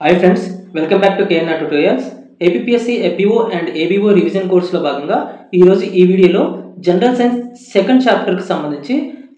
Hi friends, welcome back to KNR Tutorials. APPSC FBO and ABO revision కోర్సులో భాగంగా ఈ రోజు ఈ వీడియోలో జనరల్ సైన్స్ సెకండ్ చాప్టర్ కి సంబంధించి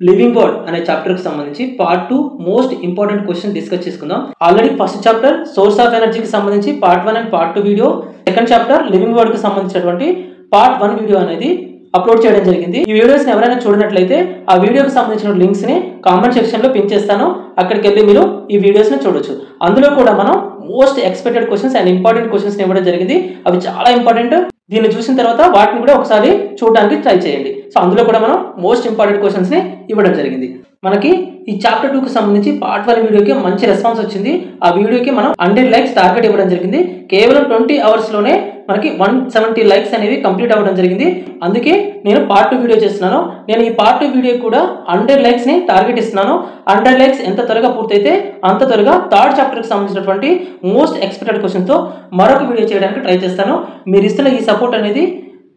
లివింగ్ వర్డ్ అనే చాప్టర్ కి సంబంధించి part 2 most important question discuss చేసుకుందాం. Already first chapter source of ఎనర్జీకి సంబంధించి part 1 and part 2 video, second chapter living world కి సంబంధించినటువంటి పార్ట్ 1 వీడియో అనేది అప్లోడ్ చేయడం జరిగింది. ఈ వీడియోస్ ని ఎవరైనా చూడనట్లయితే ఆ వీడియోకి సంబంధించిన లింక్స్ ని కామెంట్ సెక్షన్ లో పిన్ చేస్తాను, అక్కడికి వెళ్ళి మీరు ఈ వీడియోస్ ని చూడొచ్చు. అందులో కూడా మనం most expected questions and important questions ఇవ్వడం జరిగింది. అవి చాలా ఇంపార్టెంట్. దీన్ని చూసిన తర్వాత వాటిని కూడా ఒకసారి చూడడానికి ట్రై చేయండి. సో అందులో కూడా మనం మోస్ట్ ఇంపార్టెంట్ క్వశ్చన్స్ ని ఇవ్వడం జరిగింది. మనకి ఈ చాప్టర్ 2 కి సంబంధించి పార్ట్ 1 వీడియోకి మంచి రెస్పాన్స్ వచ్చింది. ఆ వీడియోకి మనం 100 లైక్స్ టార్గెట్ ఇవ్వడం జరిగింది. కేవలం 20 అవర్స్ లోనే మనకి 170 లైక్స్ అనేవి కంప్లీట్ అవ్వడం జరిగింది. అందుకే నేను పార్ట్ 2 వీడియో చేస్తున్నాను. నేను ఈ పార్ట్ 2 వీడియో కూడా 100 లైక్స్ ని టార్గెట్ ఇస్తున్నాను. 100 లైక్స్ ఎంత త్వరగా పూర్తయితే అంత త్వరగా థర్డ్ చాప్టర్ కి సంబంధించినటువంటి మోస్ట్ ఎక్స్పెక్టెడ్ క్వశ్చన్ తో మరొక వీడియో చేయడానికి ట్రై చేస్తాను. మీరు ఇస్తున్న ఈ సపోర్ట్ అనేది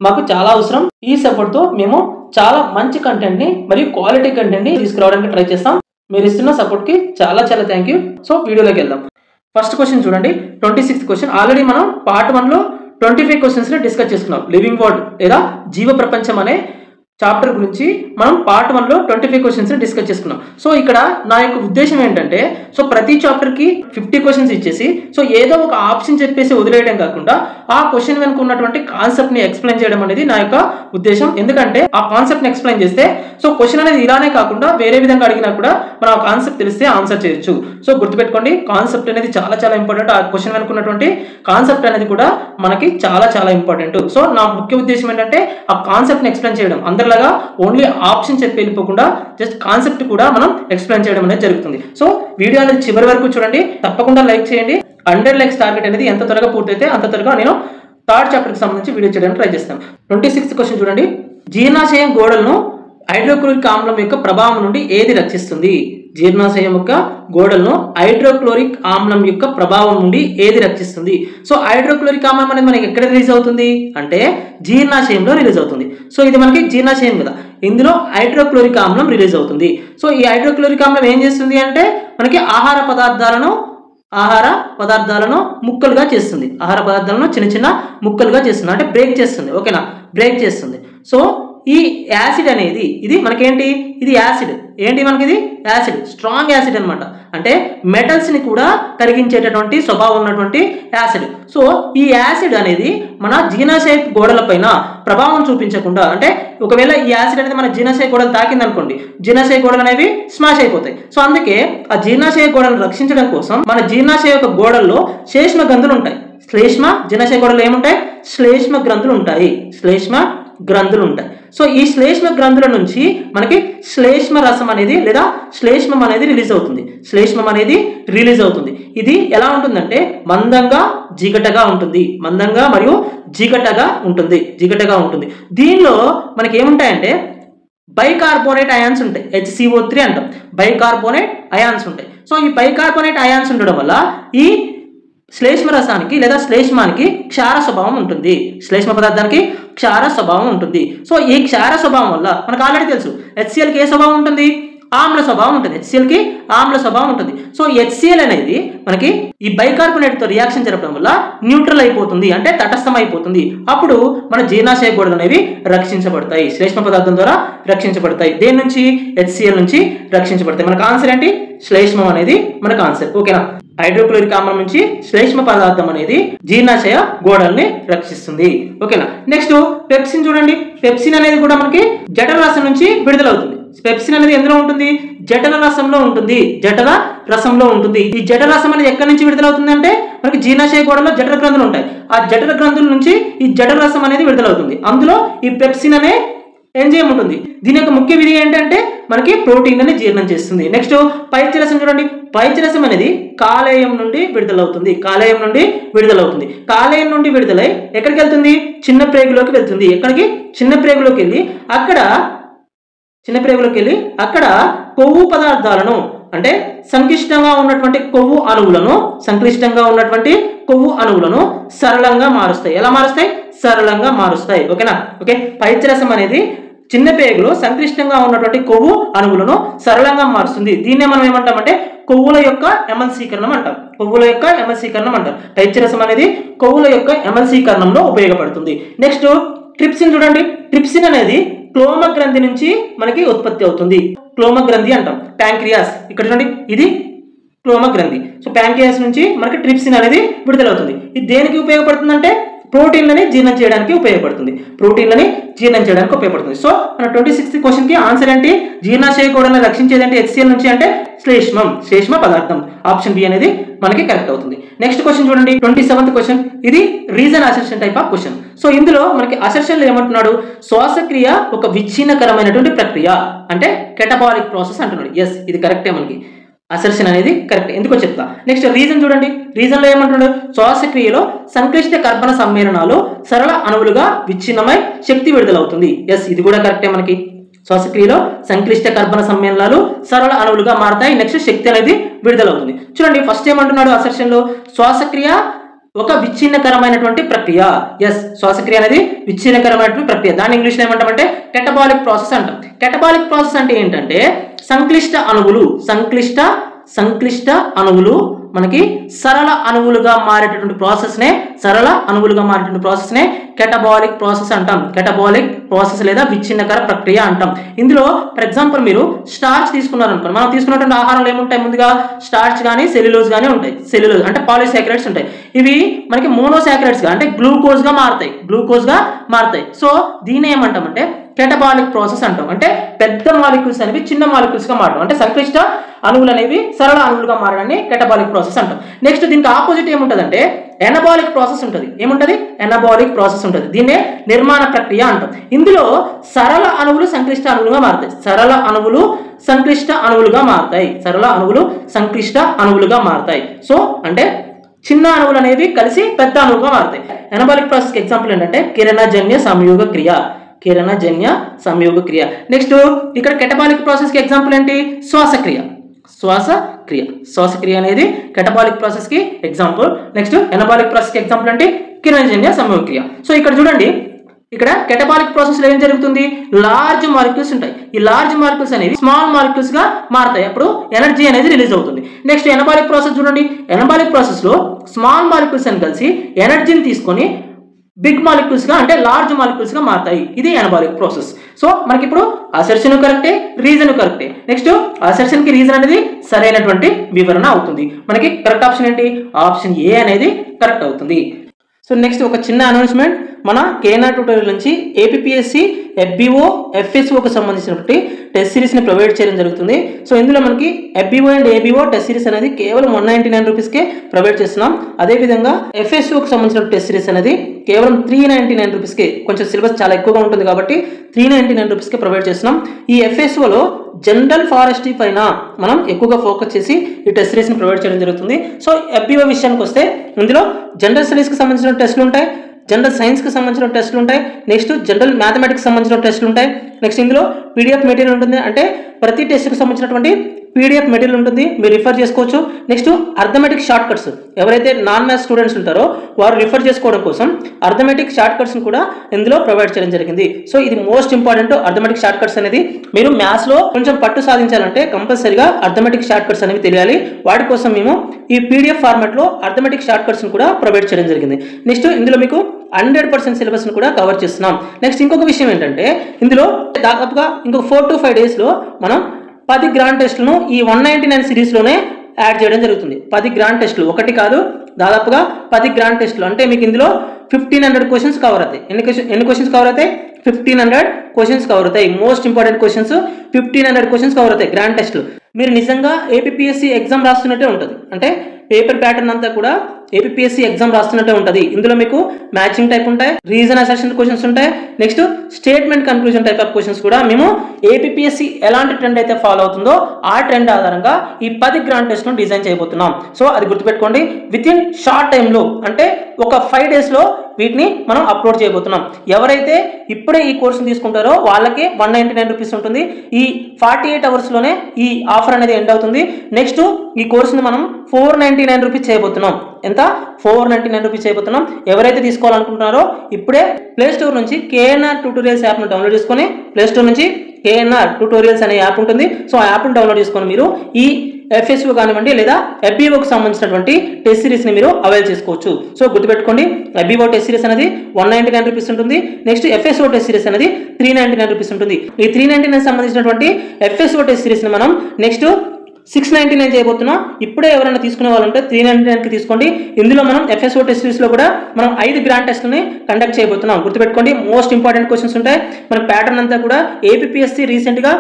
మాకు చాలా అవసరం. ఈ సపోర్ట్ తో మేము చాలా మంచి కంటెంట్ ని మరియు క్వాలిటీ కంటెంట్ ని తీసుకురావడానికి ట్రై చేస్తాం. మీరు ఇస్తున్న సపోర్ట్ కి చాలా థ్యాంక్ యూ. సో వీడియోలోకి వెళ్దాం. ఫస్ట్ క్వశ్చన్ చూడండి, 26th క్వశ్చన్. ఆల్రెడీ మనం పార్ట్ 1 లో 25 క్వశ్చన్స్ ని డిస్కస్ చేసుకున్నాం. లివింగ్ వరల్డ్ లేదా జీవ ప్రపంచం అనే చాప్టర్ గురించి మనం పార్ట్ 1 లో 25 క్వశ్చన్స్ ని డిస్కస్ చేసుకున్నాం. సో ఇక్కడ నా యొక్క ఉద్దేశం ఏంటంటే, సో ప్రతి చాప్టర్ కి 50 క్వశ్చన్స్ ఇచ్చేసి సో ఏదో ఒక ఆప్షన్ చెప్పేసి వదిలేయడం కాకుండా ఆ క్వశ్చన్ వెనుక ఉన్నటువంటి కాన్సెప్ట్ ని ఎక్స్ప్లెయిన్ చేయడం అనేది నా యొక్క ఉద్దేశం. ఎందుకంటే ఆ కాన్సెప్ట్ ని ఎక్స్ప్లెయిన్ చేస్తే సో క్వశ్చన్ అనేది ఇలానే కాకుండా వేరే విధంగా అడిగినా కూడా మనం ఆ కాన్సెప్ట్ తెలిస్తే ఆన్సర్ చేయొచ్చు. సో గుర్తుపెట్టుకోండి, కాన్సెప్ట్ అనేది చాలా ఇంపార్టెంట్. ఆ క్వశ్చన్ వెనుక ఉన్నటువంటి కాన్సెప్ట్ అనేది కూడా మనకి చాలా ఇంపార్టెంట్. సో నా ముఖ్య ఉద్దేశం ఏంటంటే ఆ కాన్సెప్ట్ ని ఎక్స్ప్లెయిన్ చేయడం. అందరిలాగా ఓన్లీ ఆప్షన్ చెప్పి వెళ్ళిపోకుండా జస్ట్ కాన్సెప్ట్ కూడా మనం ఎక్స్ప్లెయిన్ చేయడం అనేది జరుగుతుంది. సో వీడియో అనేది చివరి వరకు చూడండి, తప్పకుండా లైక్ చేయండి. 100 లైక్స్ టార్గెట్ అనేది ఎంత త్వరగా పూర్తయితే అంత త్వరగా నేను థర్డ్ చాప్టర్ కి సంబంధించి వీడియో చేయడానికి ట్రై చేస్తాను. 26th క్వశ్చన్ చూడండి, జీర్ణాశయం గోడలను హైడ్రోక్లోరిక్ ఆమ్లం యొక్క ప్రభావం నుండి ఏది రక్షిస్తుంది? జీర్ణాశయం యొక్క గోడలను హైడ్రోక్లోరిక్ ఆమ్లం యొక్క ప్రభావం నుండి ఏది రక్షిస్తుంది? సో హైడ్రోక్లోరిక్ ఆమ్లం అనేది మనకి ఎక్కడ రిలీజ్ అవుతుంది అంటే జీర్ణాశయంలో రిలీజ్ అవుతుంది. సో ఇది మనకి జీర్ణాశయం కదా, ఇందులో హైడ్రోక్లోరిక్ ఆమ్లం రిలీజ్ అవుతుంది. సో ఈ హైడ్రోక్లోరిక్ ఆమ్లం ఏం చేస్తుంది అంటే మనకి ఆహార పదార్థాలను ముక్కలుగా చేస్తుంది. ఆహార పదార్థాలను చిన్న ముక్కలుగా చేస్తుంది, అంటే బ్రేక్ చేస్తుంది. ఓకేనా, బ్రేక్ చేస్తుంది. సో ఈ యాసిడ్ అనేది ఇది మనకేంటి, ఇది యాసిడ్ ఏంటి, మనకి ఇది యాసిడ్, స్ట్రాంగ్ యాసిడ్ అనమాట. అంటే మెటల్స్ ని కూడా కరిగించేటటువంటి స్వభావం ఉన్నటువంటి యాసిడ్. సో ఈ యాసిడ్ అనేది మన జీర్ణాశయ గోడల పైన ప్రభావం చూపించకుండా, అంటే ఒకవేళ ఈ యాసిడ్ అనేది మన జీర్ణాశయ గోడలు తాకింది అనుకోండి, జీర్ణాశయ గోడలు అనేవి స్మాష్ అయిపోతాయి. సో అందుకే ఆ జీర్ణాశయ గోడలను రక్షించడం కోసం మన జీర్ణాశయ యొక్క గోడల్లో శ్లేష్మ గ్రంథులు ఉంటాయి. జీర్ణాశయ గోడలు ఏముంటాయి? శ్లేష్మ గ్రంథులు ఉంటాయి. సో ఈ శ్లేష్మ గ్రంథుల నుంచి మనకి శ్లేష్మ రసం అనేది లేదా శ్లేష్మం అనేది రిలీజ్ అవుతుంది. ఇది ఎలా ఉంటుందంటే మందంగా మరియు జిగటగా ఉంటుంది. దీనిలో మనకి ఏముంటాయంటే బైకార్బోనేట్ అయాన్స్ ఉంటాయి, HCO3 అంటాం. బైకార్బోనేట్ అయాన్స్ ఉంటాయి. సో ఈ బైకార్బోనేట్ అయాన్స్ ఉండడం వల్ల ఈ శ్లేష్మ రసానికి లేదా శ్లేష్మానికి క్షార స్వభావం ఉంటుంది. శ్లేష్మ పదార్థానికి క్షార స్వభావం ఉంటుంది. సో ఈ క్షార స్వభావం వల్ల మనకు ఆల్రెడీ తెలుసు HCl కి ఏ స్వభావం ఉంటుంది? ఆమ్ల స్వభావం ఉంటుంది. HCl కి ఆమ్ల స్వభావం ఉంటుంది. సో HCl అనేది మనకి ఈ బైకార్బోనేట్ తో రియాక్షన్ జరపడం వల్ల న్యూట్రల్ అయిపోతుంది, అంటే తటస్థం అయిపోతుంది. అప్పుడు మన జీర్ణాశయ గోడలు అనేవి రక్షించబడతాయి, శ్లేష్మ పదార్థం ద్వారా రక్షించబడతాయి. దేని నుంచి? HCl నుంచి రక్షించబడతాయి. మనకు ఆన్సర్ ఏంటి? శ్లేష్మం అనేది మనకు ఆన్సర్. ఓకేనా, హైడ్రోక్లోరిక్ ఆమ్లం నుంచి శ్లేష్మ పదార్థం అనేది జీర్ణాశయ గోడల్ని రక్షిస్తుంది. ఓకేనా, నెక్స్ట్ పెప్సిన్ చూడండి. పెప్సిన్ అనేది కూడా మనకి జఠర రసం నుంచి విడుదలవుతుంది. పెప్సిన్ అనేది ఎందులో ఉంటుంది? జఠర రసంలో ఉంటుంది. ఈ జఠర రసం అనేది ఎక్కడి నుంచి విడుదలవుతుంది అంటే మనకి జీర్ణాశయ గోడలో జఠర గ్రంథులు ఉంటాయి. ఆ జఠర గ్రంథుల నుంచి ఈ జఠర రసం అనేది విడుదలవుతుంది. అందులో ఈ పెప్సిన్ అనే ఎంజైమ్ ఉంటుంది. దీని యొక్క ముఖ్య విధి ఏంటంటే మనకి ప్రోటీన్ అని జీర్ణం చేస్తుంది. నెక్స్ట్ పైత్యరసం చూడండి. పైత్యరసం అనేది కాలేయం నుండి విడుదలవుతుంది. కాలేయం నుండి విడుదలై ఎక్కడికి వెళ్తుంది? చిన్న ప్రేగులోకి వెళ్తుంది. ఎక్కడికి? చిన్న ప్రేగులోకి వెళ్ళి అక్కడ కొవ్వు పదార్థాలను, అంటే సంక్లిష్టంగా ఉన్నటువంటి కొవ్వు అణువులను సరళంగా మారుస్తాయి. ఎలా మారుస్తాయి? సరళంగా మారుస్తాయి. ఓకేనా, ఓకే. పైత్యరసం అనేది చిన్న పేగులో సంక్లిష్టంగా ఉన్నటువంటి కొవ్వు అణువులను సరళంగా మారుస్తుంది. దీన్నే మనం ఏమంటామంటే కొవ్వుల యొక్క ఎమల్సీకరణం అంటాం. కొవ్వుల యొక్క ఎమల్సీకరణం అంటాం. పైత్యరసం అనేది కొవ్వుల యొక్క ఎమల్సీకరణంలో ఉపయోగపడుతుంది. నెక్స్ట్ ట్రిప్సిన్ చూడండి. ట్రిప్సిన్ అనేది క్లోమ గ్రంథి నుంచి మనకి ఉత్పత్తి అవుతుంది. క్లోమ గ్రంథి అంటాం. ప్యాంక్రియాస్ ఇక్కడ చూడండి, ఇది క్లోమ గ్రంథి. సో ప్యాంక్రియాస్ నుంచి మనకి ట్రిప్సిన్ అనేది విడుదలవుతుంది. ఇది దేనికి ఉపయోగపడుతుందంటే ప్రోటీన్లని జీర్ణం చేయడానికి ఉపయోగపడుతుంది. ప్రోటీన్లని జీర్ణం చేయడానికి ఉపయోగపడుతుంది. సో మన 26th క్వశ్చన్ కి ఆన్సర్ ఏంటి? జీర్ణాశయ గోడలను రక్షించేది అంటే HCl నుంచి అంటే శ్లేష్మం, శ్లేష్మ పదార్థం. ఆప్షన్ బి అనేది మనకి కరెక్ట్ అవుతుంది. నెక్స్ట్ క్వశ్చన్ చూడండి, 27th క్వశ్చన్. ఇది reason assertion type of question. So ఇందులో మనకి అసెర్షన్లో ఏమంటున్నాడు? శ్వాసక్రియ ఒక విచ్ఛిన్నకరమైనటువంటి ప్రక్రియ అంటే కెటబాలిక్ ప్రాసెస్ అంటున్నాడు. ఎస్, ఇది కరెక్టే. మనకి అసెర్షన్ అనేది కరెక్ట్. ఎందుకో చెప్తా. నెక్స్ట్ రీజన్ చూడండి. రీజన్ లో ఏమంటున్నాడు? శ్వాసక్రియలో సంక్లిష్ట కర్బన సమ్మేళనాలు సరళ అణువులుగా విచ్ఛిన్నమై శక్తి విడుదలవుతుంది. ఎస్, ఇది కూడా కరెక్టే. మనకి శ్వాసక్రియలో సంక్లిష్ట కర్బన సమ్మేళనాలు సరళ అణువులుగా మారతాయి. నెక్స్ట్ శక్తి అనేది విడుదలవుతుంది. చూడండి, ఫస్ట్ ఏమంటున్నాడు అసెర్షన్ లో? శ్వాసక్రియ ఒక విచ్ఛిన్నకరమైనటువంటి ప్రక్రియ. ఎస్, శ్వాసక్రియ అనేది విచ్ఛిన్నకరమైనటువంటి ప్రక్రియ. దాన్ని ఇంగ్లీష్లో ఏమంటామంటే కెటబాలిక్ ప్రాసెస్ అంటాం. కెటబాలిక్ ప్రాసెస్ అంటే ఏంటంటే సంక్లిష్ట అణువులు మనకి సరళ అణువులుగా మారేటటువంటి ప్రాసెస్ నే కెటబాలిక్ ప్రాసెస్ అంటాం. కెటబాలిక్ ప్రాసెస్ లేదా విచ్ఛిన్నకర ప్రక్రియ అంటాం. ఇందులో ఫర్ ఎగ్జాంపుల్ మీరు స్టార్చ్ తీసుకున్నారనుకోండి. మనం తీసుకున్నటువంటి ఆహారంలో ఏముంటాయి? ముందుగా స్టార్చ్ కానీ సెల్యులోజ్ కానీ ఉంటాయి. సెల్యులోజ్ అంటే పాలిసాకరైడ్స్ ఉంటాయి. ఇవి మనకి మోనోసాకరైడ్స్ గా అంటే గ్లూకోజ్ గా మారతాయి. సో దీన్ని ఏమంటామంటే కెటబాలిక్ ప్రాసెస్ అంటాం. అంటే పెద్ద మాలిక్యూల్స్ అనేవి చిన్న మాలిక్యూల్స్ గా మారడం, అంటే సంక్లిష్ట అణువులు అనేవి సరళ అణువులుగా మారడాన్ని కెటబాలిక్ ప్రాసెస్ అంటాం. నెక్స్ట్ దీనికి ఆపోజిట్ ఏముంటదంటే ఎనబాలిక్ ప్రాసెస్ ఉంటుంది. ఏముంటది? ఎనబాలిక్ ప్రాసెస్ ఉంటుంది. దీన్నే నిర్మాణ ప్రక్రియ అంటాం. ఇందులో సరళ అణువులు సంక్లిష్ట అణువులుగా మారుతాయి. సరళ అణువులు సంక్లిష్ట అణువులుగా మారుతాయి. సో అంటే చిన్న అణువులు అనేవి కలిసి పెద్ద అణువుగా మారుతాయి. ఎనబాలిక్ ప్రాసెస్ కి ఎగ్జాంపుల్ ఏంటంటే కిరణజన్య సంయోగ క్రియ. నెక్స్ట్ ఇక్కడ కెటబాలిక్ ప్రాసెస్ కి ఎగ్జాంపుల్ ఏంటి? శ్వాసక్రియ అనేది కెటబాలిక్ ప్రాసెస్ కి ఎగ్జాంపుల్. నెక్స్ట్ ఎనబాలిక్ ప్రాసెస్ కి ఎగ్జాంపుల్ అంటే కిరణజన్య సంయోగ క్రియ. సో ఇక్కడ చూడండి, ఇక్కడ కెటబాలిక్ ప్రాసెస్ లో ఏం జరుగుతుంది? లార్జ్ మాలిక్యూల్స్ ఉంటాయి. ఈ లార్జ్ మాలిక్యూల్స్ అనేవి స్మాల్ మాలిక్యూల్స్ గా మారతాయి. అప్పుడు ఎనర్జీ అనేది రిలీజ్ అవుతుంది. నెక్స్ట్ ఎనబాలిక్ ప్రాసెస్ చూడండి. ఎనబాలిక్ ప్రాసెస్ లో స్మాల్ మాలిక్యూల్స్ అని కలిసి ఎనర్జీని తీసుకొని బిగ్ మాలిక్యూల్స్ గా అంటే లార్జ్ మాలిక్యూల్స్ గా మారతాయి. ఇది ఎనబాలిక్ ప్రాసెస్. సో మనకి ఇప్పుడు అసెర్షన్ కరెక్టే, రీజన్ కరెక్టే. నెక్స్ట్ అసెర్షన్ కి రీజన్ అనేది సరైనటువంటి వివరణ అవుతుంది. మనకి కరెక్ట్ ఆప్షన్ ఏంటి? ఆప్షన్ ఏ అనేది కరెక్ట్ అవుతుంది. సో నెక్స్ట్ ఒక చిన్న అనౌన్స్మెంట్. మన కేనా ట్యూటోరియల్ నుంచి ఏపీఎస్సి FBO FSOకి సంబంధించినటువంటి టెస్ట్ సిరీస్ని ప్రొవైడ్ చేయడం జరుగుతుంది. సో ఇందులో మనకి FBO and ABO test series అనేది కేవలం 199 రూపీస్కే ప్రొవైడ్ చేస్తున్నాం. అదేవిధంగా FSOకి సంబంధించిన టెస్ట్ సిరీస్ అనేది కేవలం 399 రూపీస్కే. కొంచెం సిలబస్ చాలా ఎక్కువగా ఉంటుంది కాబట్టి 399 రూపీస్కే ప్రొవైడ్ చేస్తున్నాం. ఈ FSOలో జనరల్ ఫారెస్ట్రీ పైన మనం ఎక్కువగా ఫోకస్ చేసి ఈ టెస్ట్ సిరీస్ని ప్రొవైడ్ చేయడం జరుగుతుంది. సో FBO విషయానికి వస్తే ఇందులో జనరల్ స్టడీస్కి సంబంధించిన టెస్టులు ఉంటాయి, జనరల్ సైన్స్కి సంబంధించిన టెస్టులు ఉంటాయి, నెక్స్ట్ జనరల్ మ్యాథమెటిక్స్ సంబంధించిన టెస్టులు ఉంటాయి. నెక్స్ట్ ఇందులో PDF మెటీరియల్ ఉంటుంది. అంటే ప్రతి టెస్ట్కి సంబంధించినటువంటి PDF మెటీరియల్ ఉంటుంది, మీరు రిఫర్ చేసుకోవచ్చు. నెక్స్ట్ అర్థమెటిక్ షార్ట్ కట్స్, ఎవరైతే నాన్ మ్యాథ్స్ స్టూడెంట్స్ ఉంటారో వారు రిఫర్ చేసుకోవడం కోసం అర్థమెటిక్ షార్ట్ కట్స్ని కూడా ఇందులో ప్రొవైడ్ చేయడం జరిగింది. సో ఇది most important. Arithmetic short cuts అనేది మీరు మ్యాథ్స్లో కొంచెం పట్టు సాధించాలంటే కంపల్సరీగా అర్థమెటిక్ షార్ట్ కట్స్ అనేవి తెలియాలి. వాటి కోసం మేము ఈ PDF ఫార్మాట్లో అర్థమెటిక్ షార్ట్ కట్స్ని కూడా ప్రొవైడ్ చేయడం జరిగింది. నెక్స్ట్ ఇందులో మీకు 100% సిలబస్ని కూడా కవర్ చేస్తున్నాం. నెక్స్ట్ ఇంకొక విషయం ఏంటంటే ఇందులో దాదాపుగా ఇంకొక 4 to 5 డేస్లో మనం 10 గ్రాండ్ టెస్టులను ఈ 199 సిరీస్లోనే యాడ్ చేయడం జరుగుతుంది. 10 గ్రాండ్ టెస్టులు, ఒకటి కాదు, దాదాపుగా 10 గ్రాండ్ టెస్టులు. అంటే మీకు ఇందులో 1500 క్వశ్చన్స్ కవర్ అవుతాయి. ఎన్ని క్వశ్చన్స్ కవర్ అవుతాయి? 1500 క్వశ్చన్స్ కవర్ అవుతాయి. Most important questions 1500 questions cover అవుతాయి గ్రాండ్ టెస్టులు. మీరు నిజంగా ఏపీఎస్సి ఎగ్జామ్ రాస్తున్నట్టే ఉంటుంది. అంటే పేపర్ ప్యాటర్న్ అంతా కూడా ఏపీఎస్సి ఎగ్జామ్ రాస్తున్నట్టే ఉంటుంది. ఇందులో మీకు మ్యాచింగ్ టైప్ ఉంటాయి, రీజన్ అసెర్షన్ క్వశ్చన్స్ ఉంటాయి, next statement conclusion type of questions కూడా మేము ఏపీఎస్సి ఎలాంటి ట్రెండ్ అయితే ఫాలో అవుతుందో ఆ ట్రెండ్ ఆధారంగా ఈ 10 గ్రాండ్ టెస్ట్ను డిజైన్ చేయబోతున్నాం. సో అది గుర్తుపెట్టుకోండి. విత్ ఇన్ షార్ట్ టైంలో అంటే ఒక 5 డేస్లో వీటిని మనం అప్లోడ్ చేయబోతున్నాం. ఎవరైతే ఇప్పుడే ఈ కోర్సును తీసుకుంటారో వాళ్ళకే 199 రూపీస్ ఉంటుంది. ఈ 48 అవర్స్లోనే ఈ ఆఫర్ అనేది ఎండ్ అవుతుంది. నెక్స్ట్ ఈ కోర్సుని మనం 499 రూపీస్ చేయబోతున్నాం. ఎంత ఎంత 499 రూపీస్ అయిపోతున్నాం. ఎవరైతే తీసుకోవాలనుకుంటున్నారో ఇప్పుడే ప్లే స్టోర్ నుంచి KNR ట్యూటోరియల్స్ యాప్ను డౌన్లోడ్ చేసుకొని ప్లే స్టోర్ నుంచి KNR ట్యూటోరియల్స్ అనే యాప్ ఉంటుంది. సో ఆ యాప్ను డౌన్లోడ్ చేసుకొని మీరు ఈ FSO కానివ్వండి లేదా FBOకి సంబంధించినటువంటి టెస్ట్ సిరీస్ని మీరు అవైల్ చేసుకోవచ్చు. సో గుర్తుపెట్టుకోండి, FBO టెస్ట్ సిరీస్ అనేది 199 రూపీస్ ఉంటుంది. నెక్స్ట్ FSO టెస్ట్ సిరీస్ అనేది 399 రూపీస్ ఉంటుంది. ఈ 399 సంబంధించినటువంటి FSO టెస్ట్ సిరీస్ని మనం నెక్స్ట్ 699 చేయబోతున్నాం. ఇప్పుడే ఎవరైనా తీసుకునే వాళ్ళు ఉంటే 399కి తీసుకోండి. ఇందులో మనం FSO టెస్ట్ సిరీస్లో కూడా మనం 5 గ్రాండ్ టెస్ట్ని కండక్ట్ చేయబోతున్నాం. గుర్తుపెట్టుకోండి, మోస్ట్ ఇంపార్టెంట్ క్వశ్చన్స్ ఉంటాయి. మన ప్యాటర్న్ అంతా కూడా APPSC రీసెంట్గా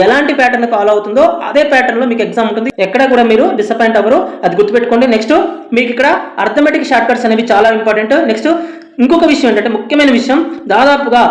ఎలాంటి ప్యాటర్న్ ఫాలో అవుతుందో అదే ప్యాటర్న్లో మీకు ఎగ్జామ్ ఉంటుంది. ఎక్కడ కూడా మీరు డిసప్పాయింట్ అవ్వరు, అది గుర్తుపెట్టుకోండి. నెక్స్ట్ మీకు ఇక్కడ అర్థమెటిక్ షార్ట్ కట్స్ అనేవి చాలా ఇంపార్టెంట్. నెక్స్ట్ ఇంకొక విషయం ఏంటంటే, ముఖ్యమైన విషయం, దాదాపుగా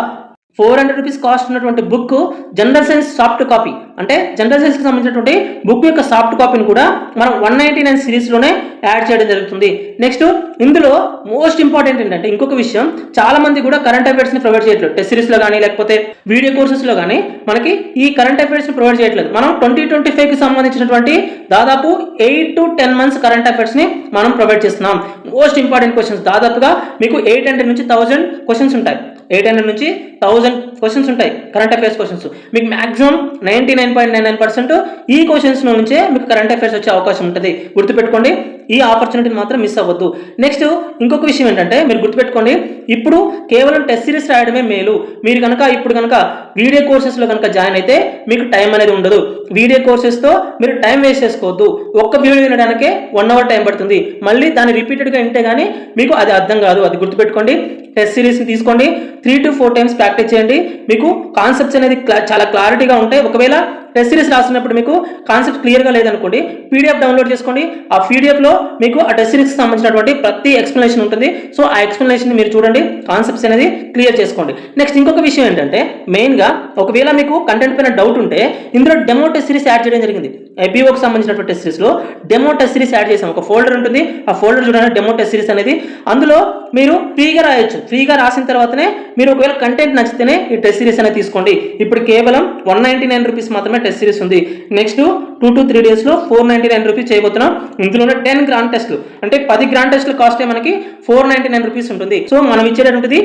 400 రూపీస్ కాస్ట్ ఉన్నటువంటి book general science soft copy, అంటే జనరల్ సైన్స్కి సంబంధించినటువంటి బుక్ యొక్క సాఫ్ట్ కాపీని కూడా మనం 199 సిరీస్లోనే యాడ్ చేయడం జరుగుతుంది. నెక్స్ట్ ఇందులో మోస్ట్ ఇంపార్టెంట్ ఏంటంటే ఇంకొక విషయం, చాలా మంది కూడా కరెంట్ అఫైర్స్ని ప్రొవైడ్ చేయట్లేదు. టెస్ట్ సిరీస్లో కానీ లేకపోతే వీడియో కోర్సెస్లో కానీ మనకి ఈ కరెంట్ అఫైర్స్ని ప్రొవైడ్ చేయట్లేదు. మనం 2025కి సంబంధించినటువంటి దాదాపు 8 to 10 మంత్స్ కరెంట్ అఫైర్స్ని మనం ప్రొవైడ్ చేస్తున్నాం. మోస్ట్ ఇంపార్టెంట్ క్వశ్చన్స్ దాదాపుగా మీకు 800 నుంచి 1000 క్వశ్చన్స్ ఉంటాయి. 800 నుంచి 1000 క్వశ్చన్స్ ఉంటాయి కరెంట్ అఫైర్స్ క్వశ్చన్స్. మీకు మాక్సిమం 99.99% ఈ క్వశ్చన్స్ నుంచే మీకు కరెంట్ అఫైర్స్ వచ్చే అవకాశం ఉంటుంది. గుర్తుపెట్టుకోండి, ఈ ఆపర్చునిటీని మాత్రం మిస్ అవ్వద్దు. నెక్స్ట్ ఇంకొక విషయం ఏంటంటే, మీరు గుర్తుపెట్టుకోండి, ఇప్పుడు కేవలం టెస్ట్ సిరీస్ రాయడమే మేలు. మీరు కనుక ఇప్పుడు కనుక వీడియో కోర్సెస్లో కనుక జాయిన్ అయితే మీకు టైం అనేది ఉండదు. వీడియో కోర్సెస్తో మీరు టైం వేస్ట్ చేసుకోవద్దు. ఒక్క వీడియో వినడానికే 1 hour టైం పడుతుంది. మళ్ళీ దాన్ని రిపీటెడ్గా వింటే కానీ మీకు అది అర్థం కాదు. అది గుర్తుపెట్టుకోండి. టెస్ట్ సిరీస్ని తీసుకోండి, 3 to 4 times ప్రాక్టీస్ చేయండి. మీకు కాన్సెప్ట్స్ అనేది చాలా క్లారిటీగా ఉంటాయి. ఒకవేళ టెస్ట్ సిరీస్ రాసినప్పుడు మీకు కాన్సెప్ట్ క్లియర్గా లేదనుకోండి, PDF డౌన్లోడ్ చేసుకోండి. ఆ PDFలో మీకు ఆ టెస్ట్ సిరీస్కి సంబంధించినటువంటి ప్రతి ఎక్స్ప్లెనేషన్ ఉంటుంది. సో ఆ ఎక్స్ప్లెనేషన్ మీరు చూడండి, కాన్సెప్ట్స్ అనేది క్లియర్ చేసుకోండి. నెక్స్ట్ ఇంకొక విషయం ఏంటంటే, మెయిన్గా ఒకవేళ మీకు కంటెంట్ పైన డౌట్ ఉంటే ఇందులో డెమో టెస్ట్ సిరీస్ యాడ్ చేయడం జరిగింది. FBOకి సంబంధించినటువంటి టెస్ట్ సిరీస్లో డెమో టెస్ట్ సిరీస్ యాడ్ చేసాం. ఒక ఫోల్డర్ ఉంటుంది, ఆ ఫోల్డర్ చూడండి, డెమో టెస్ట్ సిరీస్ అనేది. అందులో మీరు ఫ్రీగా రాయొచ్చు. ఫ్రీగా రాసిన తర్వాతనే మీరు ఒకవేళ కంటెంట్ నచ్చితేనే ఈ టెస్ట్ సిరీస్ అనేది తీసుకోండి. ఇప్పుడు కేవలం 199 రూపీస్ మాత్రమే టెస్ట్ సిరీస్ ఉంది. నెక్స్ట్ 2 to 3 days 499 రూపీస్ చేయబోతున్నాం. ఇందులోనే 10 గ్రాండ్ టెస్ట్లు, అంటే 10 గ్రాండ్ టెస్ట్లు కాస్టే మనకి 499 రూపీస్ ఉంటుంది. సో మనం ఇచ్చేటటువంటిది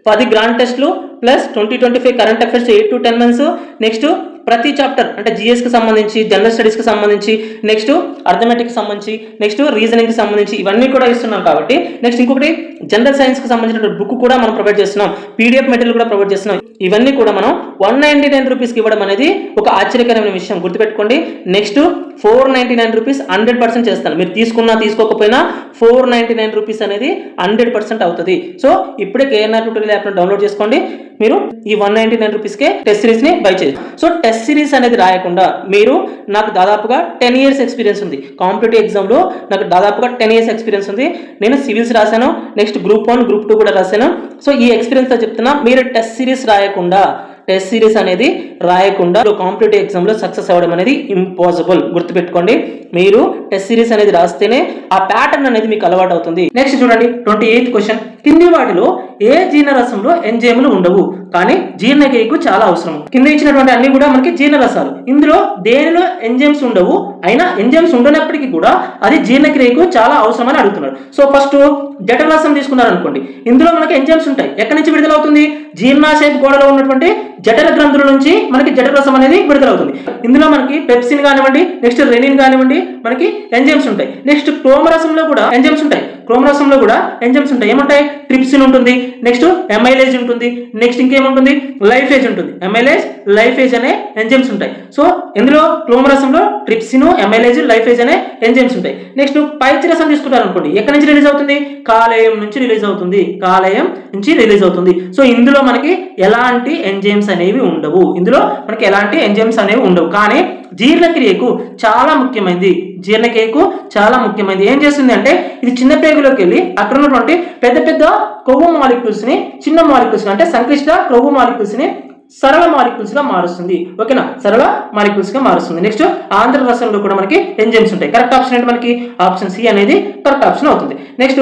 10 గ్రాండ్ టెస్ట్లు plus 2025 current affairs 8 to 10 months. Next ప్రతి చాప్టర్ అంటే GSకి సంబంధించి, జనరల్ స్టడీస్కి సంబంధించి, నెక్స్ట్ అర్థమెటిక్కి సంబంధించి, నెక్స్ట్ రీజనింగ్కి సంబంధించి ఇవన్నీ కూడా ఇస్తున్నాం. కాబట్టి నెక్స్ట్ ఇంకొకటి జనరల్ సైన్స్కి సంబంధించిన బుక్ కూడా మనం ప్రొవైడ్ చేస్తున్నాం. PDF మెటీరియల్ కూడా ప్రొవైడ్ చేస్తున్నాం. ఇవన్నీ కూడా మనం 199 రూపీస్కి ఇవ్వడం అనేది ఒక ఆశ్చర్యకరమైన విషయం. గుర్తుపెట్టుకోండి. నెక్స్ట్ 499 రూపీస్ 100% చేస్తాను. మీరు తీసుకున్నా తీసుకోకపోయినా 499 రూపీస్ అనేది 100% అవుతుంది. సో ఇప్పుడే KNR ట్యూటోరియల్ యాప్ను డౌన్లోడ్ చేసుకోండి. మీరు ఈ 199 రూపీస్కే టెస్ట్ సిరీస్ని బై చేయండి. సో టెస్ట్ సిరీస్ అనేది రాయకుండా మీరు, నాకు దాదాపుగా 10 years ఎక్స్పీరియన్స్ ఉంది. కాంపిటేటివ్ ఎగ్జామ్లో నాకు దాదాపుగా 10 years ఎక్స్పీరియన్స్ ఉంది. నేను సివిల్స్ రాశాను, నెక్స్ట్ గ్రూప్ 1 గ్రూప్ 2 కూడా రాశాను. సో ఈ ఎక్స్పీరియన్స్తో చెప్తున్నా, మీరు టెస్ట్ సిరీస్ రాయకుండా కాంపిటేటివ్ ఎగ్జామ్లో సక్సెస్ అవ్వడం అనేది ఇంపాసిబుల్. గుర్తుపెట్టుకోండి, మీరు టెస్ట్ సిరీస్ అనేది రాస్తేనే ఆ ప్యాటర్న్ అనేది మీకు అలవాటు అవుతుంది. నెక్స్ట్ చూడండి, 28th క్వశ్చన్. కింది వాటిలో ఏ జీర్ణరసంలో ఎంజైములు ఉండవు కానీ జీర్ణక్రియకు చాలా అవసరం? కింద ఇచ్చినటువంటి అన్ని కూడా మనకి జీర్ణరసాలు. ఇందులో దేనిలో ఎంజైమ్స్ ఉండవు, అయినా ఎంజైమ్స్ ఉండనప్పటికీ కూడా అది జీర్ణక్రియకు చాలా అవసరం అని అడుగుతున్నారు. సో ఫస్ట్ జఠరరసం తీసుకున్నారు అనుకోండి, ఇందులో మనకి ఎంజైమ్స్ ఉంటాయి. ఎక్కడి నుంచి విడుదలవుతుంది? జీర్ణాశయ గోడలో ఉన్నటువంటి జఠర గ్రంథుల నుంచి మనకి జఠరరసం అనేది విడుదలవుతుంది. ఇందులో మనకి పెప్సిన్ కానివ్వండి, నెక్స్ట్ రెనిన్ కానివ్వండి, మనకి ఎంజైమ్స్ ఉంటాయి. నెక్స్ట్ క్రోమరసంలో కూడా ఎంజైమ్స్ ఉంటాయి. ఏముంటాయి? ట్రిప్సిన్ ఉంటుంది, నెక్స్ట్ ఎమైలేజ్ ఉంటుంది, నెక్స్ట్ ఇంకేముంటుంది? లైఫేజ్ ఉంటుంది. ఎమైలేజ్, లైఫేజ్ అనే ఎంజైమ్స్ ఉంటాయి. సో ఇందులో క్లోమరసంలో ట్రిప్సిన్, ఎమైలేజ్, లైఫేజ్ అనే ఎంజైమ్స్ ఉంటాయి. నెక్స్ట్ పైత్యరసం తీసుకుంటారు అనుకోండి, ఎక్కడి నుంచి రిలీజ్ అవుతుంది? కాలేయం నుంచి రిలీజ్ అవుతుంది. సో ఇందులో మనకి ఎలాంటి ఎంజైమ్స్ అనేవి ఉండవు. కానీ జీర్ణక్రియకు చాలా ముఖ్యమైనది. ఏం చేస్తుంది అంటే, ఇది చిన్న పేగులోకి వెళ్ళి అక్కడ ఉన్నటువంటి పెద్ద పెద్ద కొవ్వు మాలిక్యూల్స్ ని, చిన్న మాలిక్యూల్స్ అంటే సంక్లిష్ట కొవ్వు మాలిక్యూల్స్ ని సరళ మాలిక్యూల్స్ గా మారుస్తుంది. ఓకేనా? సరళ మాలిక్యూల్స్ గా మారుస్తుంది. నెక్స్ట్ ఆంధ్ర రసంలో కూడా మనకి ఎంజైమ్స్ ఉంటాయి. కరెక్ట్ ఆప్షన్ అంటే మనకి ఆప్షన్ సి అనేది కరెక్ట్ ఆప్షన్ అవుతుంది. నెక్స్ట్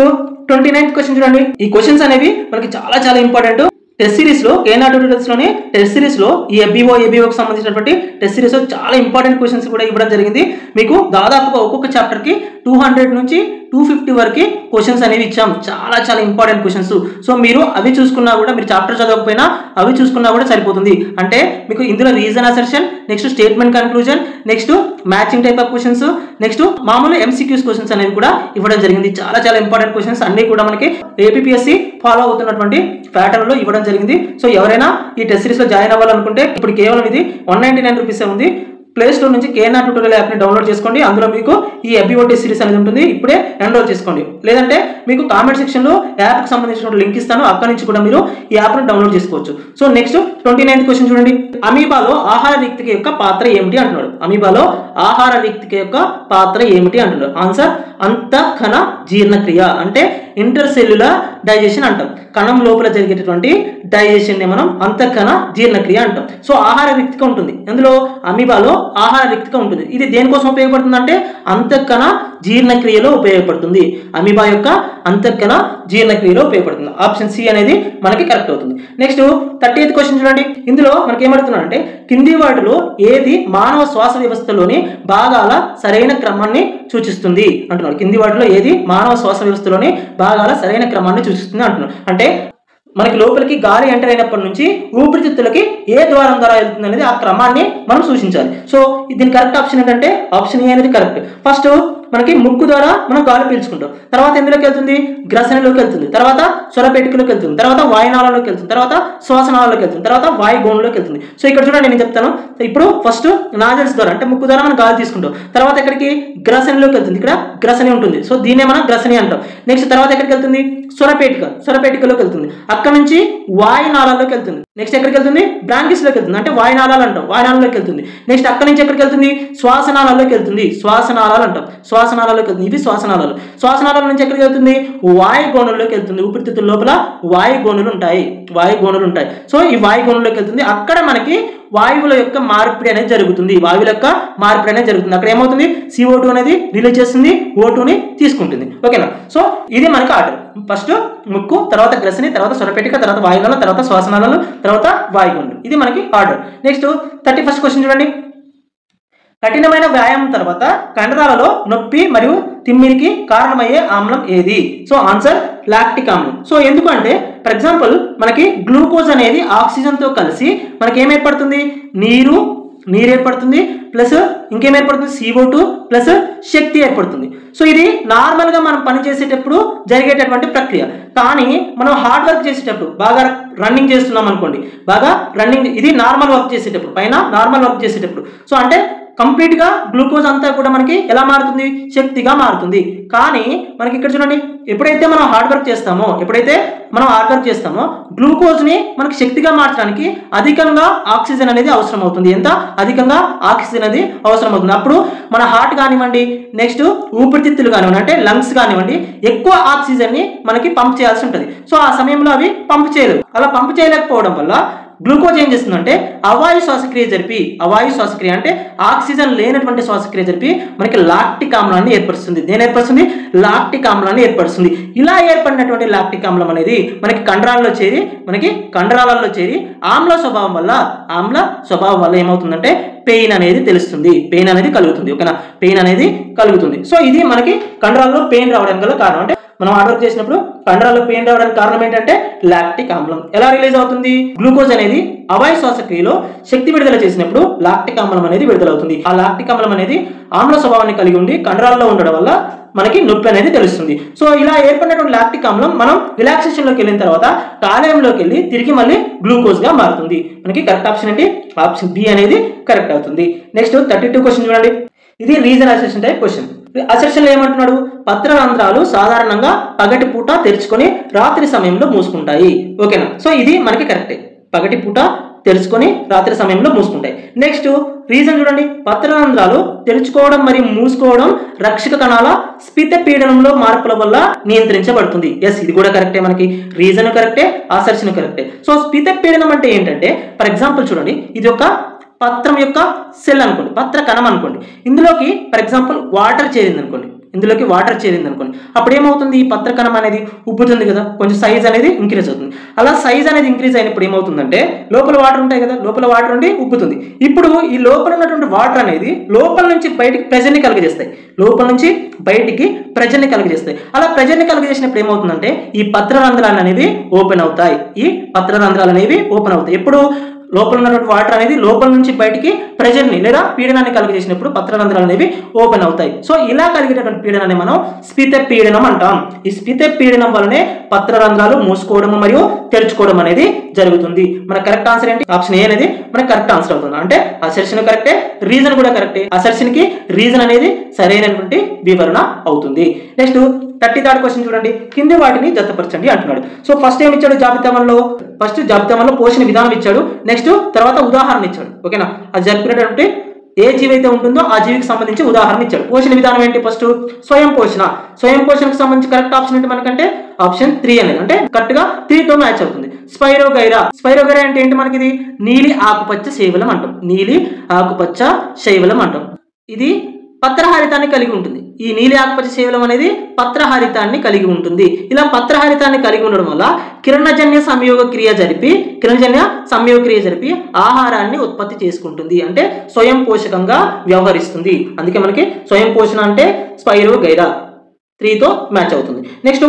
29th క్వశ్చన్ చూడండి. ఈ క్వశ్చన్స్ అనేవి మనకి చాలా చాలా ఇంపార్టెంట్. టెస్ట్ సిరీస్ లో KNR ట్యూటోరియల్స్ లోనే టెస్ట్ సిరీస్ లో ఈ ABOకి సంబంధించినటువంటి టెస్ట్ సిరీస్ లో చాలా ఇంపార్టెంట్ క్వశ్చన్స్ కూడా ఇవ్వడం జరిగింది. మీకు దాదాపుగా ఒక్కొక్క చాప్టర్ కి 200 నుంచి 250 వరకు క్వశ్చన్స్ అనేవి ఇచ్చాం. చాలా చాలా ఇంపార్టెంట్ క్వశ్చన్స్. సో మీరు అవి చూసుకున్నా కూడా, మీరు చాప్టర్ చదవకపోయినా అవి చూసుకున్నా కూడా సరిపోతుంది. అంటే మీకు ఇందులో reason assertion, next statement conclusion, next matching type of questions, next మామూలు MCQs క్వశ్చన్స్ అనేవి కూడా ఇవ్వడం జరిగింది. చాలా చాలా ఇంపార్టెంట్ క్వశ్చన్స్ అన్ని కూడా మనకి APPSC ఫాలో అవుతున్నటువంటి ప్యాటర్న్ లో ఇవ్వడం జరిగింది. సో ఎవరైనా ఈ టెస్ట్ సిరీస్ లో జాయిన్ అవ్వాలనుకుంటే ఇప్పుడు కేవలం ఇది 199 రూపీస్ ఉంది. ప్లే స్టోర్ నుంచి KNR ట్యూటోరియల్ యాప్ని డౌన్లోడ్ చేసుకోండి. అందులో మీకు ఈ ABOT సిరీస్ అనేది ఉంటుంది. ఇప్పుడే ఎన్రోల్ చేసుకోండి. లేదంటే మీకు కామెంట్ సెక్షన్లో యాప్కి సంబంధించిన లింక్ ఇస్తాను, అక్కడ నుంచి కూడా మీరు ఈ యాప్ను డౌన్లోడ్ చేసుకోవచ్చు. సో నెక్స్ట్ 29th క్వశ్చన్ చూడండి. అమీబాలో ఆహార రిక్తిక యొక్క పాత్ర ఏమిటి అంటున్నాడు. అమీబాలో ఆహార రిక్తిక యొక్క పాత్ర ఏమిటి అంటున్నాడు. ఆన్సర్ అంతఃకణ జీర్ణక్రియ, అంటే ఇంటర్సెల్యులర్ డైజెషన్ అంటాం. కణం లోపల జరిగేటటువంటి డైజెషన్ ని మనం అంతఃకణ జీర్ణక్రియ అంటాం. సో ఆహార రిక్తిక ఉంటుంది, అందులో అమీబాలో ఆహార రిక్తిక ఉంటుంది. ఇది దేనికోసం ఉపయోగపడుతుంది అంటే అంతఃకణ జీర్ణక్రియలో ఉపయోగపడుతుంది. అమీబా యొక్క అంతఃకణ జీర్ణక్రియలో ఉపయోగపడుతుంది. ఆప్షన్ సి అనేది మనకి కరెక్ట్ అవుతుంది. నెక్స్ట్ 30th క్వశ్చన్ చూడండి. ఇందులో మనకి ఏమడుతున్నాడంటే కింది వాటిలో ఏది మానవ శ్వాస వ్యవస్థలోని భాగాల సరైన క్రమాన్ని సూచిస్తుంది అంటున్నాడు. కింది వాటిలో ఏది మానవ శ్వాస వ్యవస్థలోని భాగాల సరైన క్రమాన్ని సూచిస్తుంది అంటున్నాడు. అంటే మనకి లోపలికి గాలి ఎంటర్ అయినప్పటి నుంచి ఊపిరితిత్తులకి ఏ ద్వారం ద్వారా వెళ్తుంది అనేది ఆ క్రమాన్ని మనం సూచించాలి. సో దీని కరెక్ట్ ఆప్షన్ ఏంటంటే ఆప్షన్ ఏ అనేది కరెక్ట్. ఫస్ట్ మనకి ముక్కు ద్వారా మనం గాలి పీల్చుకుంటాం, తర్వాత ఎందులోకి వెళ్తుంది, గ్రసనలోకి వెళ్తుంది, తర్వాత స్వరపేటికలోకి వెళ్తుంది, తర్వాత వాయునాళంలోకి వెళ్తుంది, తర్వాత శ్వాసనాళంలోకి వెళ్తుంది, తర్వాత వాయుగోనులోకి వెళ్తుంది. సో ఇక్కడ చూడండి నేను చెప్తాను. ఇప్పుడు ఫస్ట్ నాజల్స్ ద్వారా అంటే ముక్కు ద్వారా మనం గాలి తీసుకుంటాం, తర్వాత ఎక్కడికి గ్రసనలోకి వెళ్తుంది, ఇక్కడ గ్రసని ఉంటుంది. సో దీన్నే మనం గ్రసని అంటాం. నెక్స్ట్ తర్వాత ఎక్కడికి వెళ్తుంది, స్వరపేటికలోకి వెళ్తుంది, అక్కడ నుంచి వాయునాళాల్లోకి వెళ్తుంది. నెక్స్ట్ ఎక్కడికి వెళ్తుంది, బ్రాంకిస్లోకి వెళ్తుంది, అంటే వాయునాళాలు అంటాం, వాయునాళంలోకి వెళ్తుంది. నెక్స్ట్ అక్కడ నుంచి ఎక్కడికి వెళ్తుంది, శ్వాసనాళాల్లోకి వెళ్తుంది, శ్వాసనాళాలు అంటాం, శ్వాసనాళాల్లోకి వెళ్తుంది. ఇవి శ్వాసనాళాలు. శ్వాసనాళాల నుంచి ఎక్కడికి వెళ్తుంది, వాయుగోనుల్లోకి వెళ్తుంది. ఊపిరితిత్తుల లోపల వాయుగోనులు ఉంటాయి. సో ఈ వాయుగోనుల్లోకి వెళ్తుంది. అక్కడ మనకి వాయువుల యొక్క మార్పిడి అనేది జరుగుతుంది. అక్కడ ఏమవుతుంది, CO2 అనేది రిలీజ్ చేస్తుంది, O2ని తీసుకుంటుంది. ఓకేనా. సో ఇది మనకి ఆర్డర్. ఫస్ట్ ముక్కు, తర్వాత గ్రసని, తర్వాత స్వరపేటిక, తర్వాత వాయునాళం, తర్వాత శ్వాసనాళాలు, తర్వాత వాయుగోనులు. ఇది మనకి ఆర్డర్. నెక్స్ట్ 31st క్వశ్చన్ చూడండి. కఠినమైన వ్యాయామం తర్వాత కండరాలలో నొప్పి మరియు తిమ్మిరికి కారణమయ్యే ఆమ్లం ఏది? సో ఆన్సర్ లాక్టిక్ ఆమ్లం. సో ఎందుకంటే ఫర్ ఎగ్జాంపుల్ మనకి గ్లూకోజ్ అనేది ఆక్సిజన్తో కలిసి మనకి ఏం ఏర్పడుతుంది, నీరు ఏర్పడుతుంది, ప్లస్ ఇంకేం ఏర్పడుతుంది, CO2 ప్లస్ శక్తి ఏర్పడుతుంది. సో ఇది నార్మల్గా మనం పని చేసేటప్పుడు జరిగేటటువంటి ప్రక్రియ. కానీ మనం హార్డ్ వర్క్ చేసేటప్పుడు, బాగా రన్నింగ్ చేస్తున్నాం అనుకోండి, ఇది నార్మల్ వర్క్ చేసేటప్పుడు, పైన నార్మల్ వర్క్ చేసేటప్పుడు, సో అంటే కంప్లీట్గా గ్లూకోజ్ అంతా కూడా మనకి ఎలా మారుతుంది, శక్తిగా మారుతుంది. కానీ మనకి ఇక్కడ చూడండి, ఎప్పుడైతే మనం హార్డ్ వర్క్ చేస్తామో గ్లూకోజ్ని మనకి శక్తిగా మార్చడానికి అధికంగా ఆక్సిజన్ అనేది అవసరం అవుతుంది. అధికంగా ఆక్సిజన్ అనేది అవసరం అవుతుంది. అప్పుడు మన హార్ట్ కానివ్వండి, నెక్స్ట్ ఊపిరితిత్తులు కానివ్వండి, అంటే లంగ్స్ కానివ్వండి, ఎక్కువ ఆక్సిజన్ని మనకి పంప్ చేయాల్సి ఉంటుంది. సో ఆ సమయంలో అవి పంప్ చేయలేవు. అలా పంప్ చేయలేకపోవడం వల్ల గ్లూకోజ్ ఏం చేస్తుందంటే అవాయు శ్వాసక్రియ అంటే ఆక్సిజన్ లేనటువంటి శ్వాసక్రియ జరిపి మనకి లాక్టిక్ ఆమ్లాన్ని ఏర్పరుస్తుంది. లాక్టిక్ ఆమ్లాన్ని ఏర్పరుస్తుంది. ఇలా ఏర్పడినటువంటి లాక్టిక్ ఆమ్లం అనేది మనకి కండరాలలో చేరి ఆమ్ల స్వభావం వల్ల ఏమవుతుందంటే పెయిన్ అనేది కలుగుతుంది. ఓకేనా, పెయిన్ అనేది కలుగుతుంది. సో ఇది మనకి కండరాల్లో పెయిన్ రావడానికి గల కారణం. అంటే మనం హార్డ్ వర్క్ చేసినప్పుడు కండరాల్లో పెయిన్ రావడానికి కారణం ఏంటంటే లాక్టిక్ ఆమ్లం. ఎలా రిలీజ్ అవుతుంది, గ్లూకోజ్ అనేది అవాయు శ్వాసక్రియలో శక్తి విడుదల చేసినప్పుడు లాక్టిక్ ఆమ్లం అనేది విడుదలవుతుంది. ఆ లాక్టిక్ ఆమ్లం అనేది ఆమ్ల స్వభావాన్ని కలిగి ఉండి కండరాల్లో ఉండడం వల్ల మనకి నొప్పి అనేది తెలుస్తుంది. సో ఇలా ఏర్పడినటువంటి లాక్టిక్ ఆమ్లం మనం రిలాక్సేషన్లోకి వెళ్ళిన తర్వాత కాలేయంలోకి వెళ్ళి తిరిగి మళ్ళీ గ్లూకోజ్గా మారుతుంది. మనకి కరెక్ట్ ఆప్షన్ ఏంటి, ఆప్షన్ బి అనేది కరెక్ట్ అవుతుంది. నెక్స్ట్ 32 క్వశ్చన్ చూడండి. ఇది reason assertion type question. Assertion ఏమంటున్నాడు, పత్రరంధ్రాలు సాధారణంగా పగటి పూట తెరుచుకొని రాత్రి సమయంలో మూసుకుంటాయి. ఓకేనా. సో ఇది మనకి కరెక్టే, పగటి పూట తెరుచుకొని రాత్రి సమయంలో మూసుకుంటాయి. నెక్స్ట్ రీజన్ చూడండి, పత్రరంధ్రాలు తెరుచుకోవడం మరియు మూసుకోవడం రక్షక కణాల స్ఫిత పీడనంలో మార్పుల వల్ల నియంత్రించబడుతుంది. ఎస్, ఇది కూడా కరెక్టే. మనకి రీజన్ కరెక్టే, అసెర్షన్ కరెక్టే. సో స్ఫిత పీడనం అంటే ఏంటంటే ఫర్ ఎగ్జాంపుల్ చూడండి, ఇది ఒక పత్రం యొక్క సెల్ అనుకోండి, పత్ర కణం అనుకోండి. ఇందులోకి ఫర్ ఎగ్జాంపుల్ వాటర్ చేరింది అనుకోండి, ఇందులోకి వాటర్ చేరింది అనుకోండి, అప్పుడు ఏమవుతుంది, ఈ పత్రకణం అనేది ఉబ్బుతుంది కదా, కొంచెం సైజ్ అనేది ఇంక్రీజ్ అవుతుంది. అలా సైజ్ అనేది ఇంక్రీజ్ అయినప్పుడు ఏమవుతుందంటే లోపల వాటర్ ఉంటాయి కదా, లోపల వాటర్ ఉండి ఉబ్బుతుంది. ఇప్పుడు ఈ లోపల ఉన్నటువంటి వాటర్ అనేది లోపల నుంచి బయటికి ప్రెజర్ని కలుగజేస్తాయి, లోపల నుంచి బయటికి ప్రెజర్ని కలుగజేస్తాయి. అలా ప్రెజర్ని కలుగజేసినప్పుడు ఏమవుతుందంటే ఈ పత్రరంధ్రాలు అనేవి ఓపెన్ అవుతాయి, ఈ పత్రరంధ్రాలు అనేవి ఓపెన్ అవుతాయి. ఎప్పుడు లోపల ఉన్నటువంటి వాటర్ అనేది లోపల నుంచి బయటికి ప్రెజర్ని లేదా పీడనాన్ని కలుగజేసినప్పుడు పత్రరంధ్రాలు అనేవి ఓపెన్ అవుతాయి. సో ఇలా కలిగేటటువంటి పీడనాన్ని మనం స్ఫీత పీడనం అంటాం. ఈ స్ఫీత పీడనం వల్లనే పత్రరంధ్రాలు మూసుకోవడం మరియు తెరుచుకోవడం అనేది జరుగుతుంది. మన కరెక్ట్ ఆన్సర్ ఏంటి, ఆప్షన్ ఏ అనేది మనకి కరెక్ట్ ఆన్సర్ అవుతుంది. అంటే అసర్షన్ కరెక్టే, రీజన్ కూడా కరెక్టే. అసర్షన్ కి రీజన్ అనేది సరైనటువంటి వివరణ అవుతుంది. నెక్స్ట్ 33rd క్వశ్చన్ చూడండి, కింది వాటిని జతపరచండి అంటున్నాడు. సో ఫస్ట్ ఏమి ఇచ్చాడు, జాబితాలో పోషణ విధానం ఇచ్చాడు, నెక్స్ట్ తర్వాత ఉదాహరణ ఇచ్చాడు. ఓకేనా, అది జరుపుకునేటువంటి ఏ జీవి అయితే ఉంటుందో ఆ జీవికి సంబంధించి ఉదాహరణ ఇచ్చాడు. పోషణ విధానం ఏంటి, ఫస్ట్ స్వయం పోషణకు సంబంధించి కరెక్ట్ ఆప్షన్ ఏంటి మనకంటే ఆప్షన్ 3 అనేది, అంటే కరెక్ట్ గా 3తో మ్యాచ్ అవుతుంది. స్పైరోగైరా అంటే ఏంటి మనకి, ఇది నీలి ఆకుపచ్చ శైవలం అంటాం, నీలి ఆకుపచ్చ శైవలం అంటాం. ఇది పత్రహారితాన్ని కలిగి ఉంటుంది. ఈ నీలి ఆకుపచ్చ శైవలం అనేది పత్రహారితాన్ని కలిగి ఉంటుంది. ఇలా పత్రహారితాన్ని కలిగి ఉండడం వల్ల కిరణజన్య సంయోగ క్రియ జరిపి ఆహారాన్ని ఉత్పత్తి చేసుకుంటుంది, అంటే స్వయం పోషకంగా వ్యవహరిస్తుంది. అందుకే మనకి స్వయం పోషణ అంటే స్పైరోగైరా 3తో మ్యాచ్ అవుతుంది. నెక్స్ట్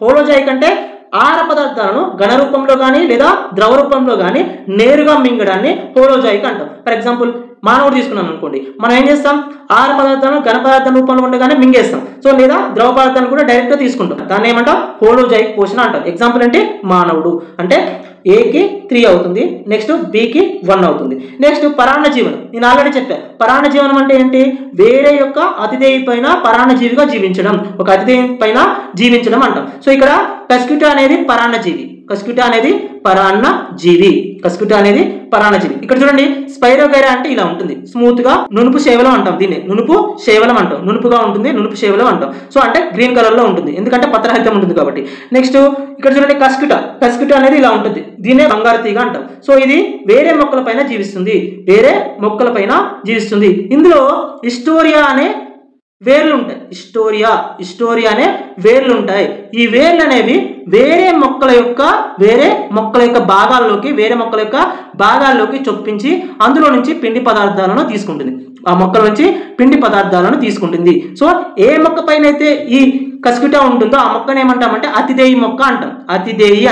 హోలోజాయిక్ అంటే ఆహార పదార్థాలను ఘన రూపంలో కానీ లేదా ద్రవ రూపంలో కానీ నేరుగా మింగడాన్ని హోలోజాయిక్ అంటాం. ఫర్ ఎగ్జాంపుల్ మానవుడు తీసుకున్నాం అనుకోండి, మనం ఏం చేస్తాం, ఆహార పదార్థాలను ఘన పదార్థం రూపంలో ఉండగానే మింగేస్తాం. సో లేదా ద్రవ పదార్థాలను కూడా డైరెక్ట్ గా తీసుకుంటాం, దాన్ని ఏమంటాం, హోలోజాయిక్ పోషణ అంటాం. ఎగ్జాంపుల్ అంటే మానవుడు, అంటే ఏకి 3 అవుతుంది, నెక్స్ట్ బికి 1 అవుతుంది. నెక్స్ట్ పరాన్న జీవనం, నేను ఆల్రెడీ చెప్పాను. పరాన్న జీవనం అంటే ఏంటి, వేరే యొక్క అతిథేయి పైన పరాన్నజీవిగా జీవించడం, ఒక అతిథేయి పైన జీవించడం అంటాం. సో ఇక్కడ కస్క్యూటా అనేది పరాన్నజీవి, ఇక్కడ చూడండి స్పైరోగైరా అంటే ఇలా ఉంటుంది, స్మూత్ గా నునుపు శైవలం అంటాం, దీన్ని నునుపు శైవలం అంటాం, నునుపుగా ఉంటుంది, నునుపు శైవలం అంటాం. సో అంటే గ్రీన్ కలర్ లో ఉంటుంది, ఎందుకంటే పత్రహరితం ఉంటుంది కాబట్టి. నెక్స్ట్ ఇక్కడ చూడండి కస్క్యూటా అనేది ఇలా ఉంటుంది, దీన్నే బంగారు తీగ అంటాం. సో ఇది వేరే మొక్కల పైన జీవిస్తుంది, ఇందులో హిస్టోరియా అనే వేర్లు ఉంటాయి, హిస్టోరియా అనే వేర్లు ఉంటాయి. ఈ వేర్లు అనేవి వేరే మొక్కల యొక్క భాగాల్లోకి చొప్పించి అందులో నుంచి పిండి పదార్థాలను తీసుకుంటుంది, ఆ మొక్కల నుంచి పిండి పదార్థాలను తీసుకుంటుంది. సో ఏ మొక్క పైన అయితే ఈ కస్క్యూటా ఉంటుందో ఆ మొక్కను ఏమంటామంటే అతిథేయి మొక్క అంటాం, అతిథేయి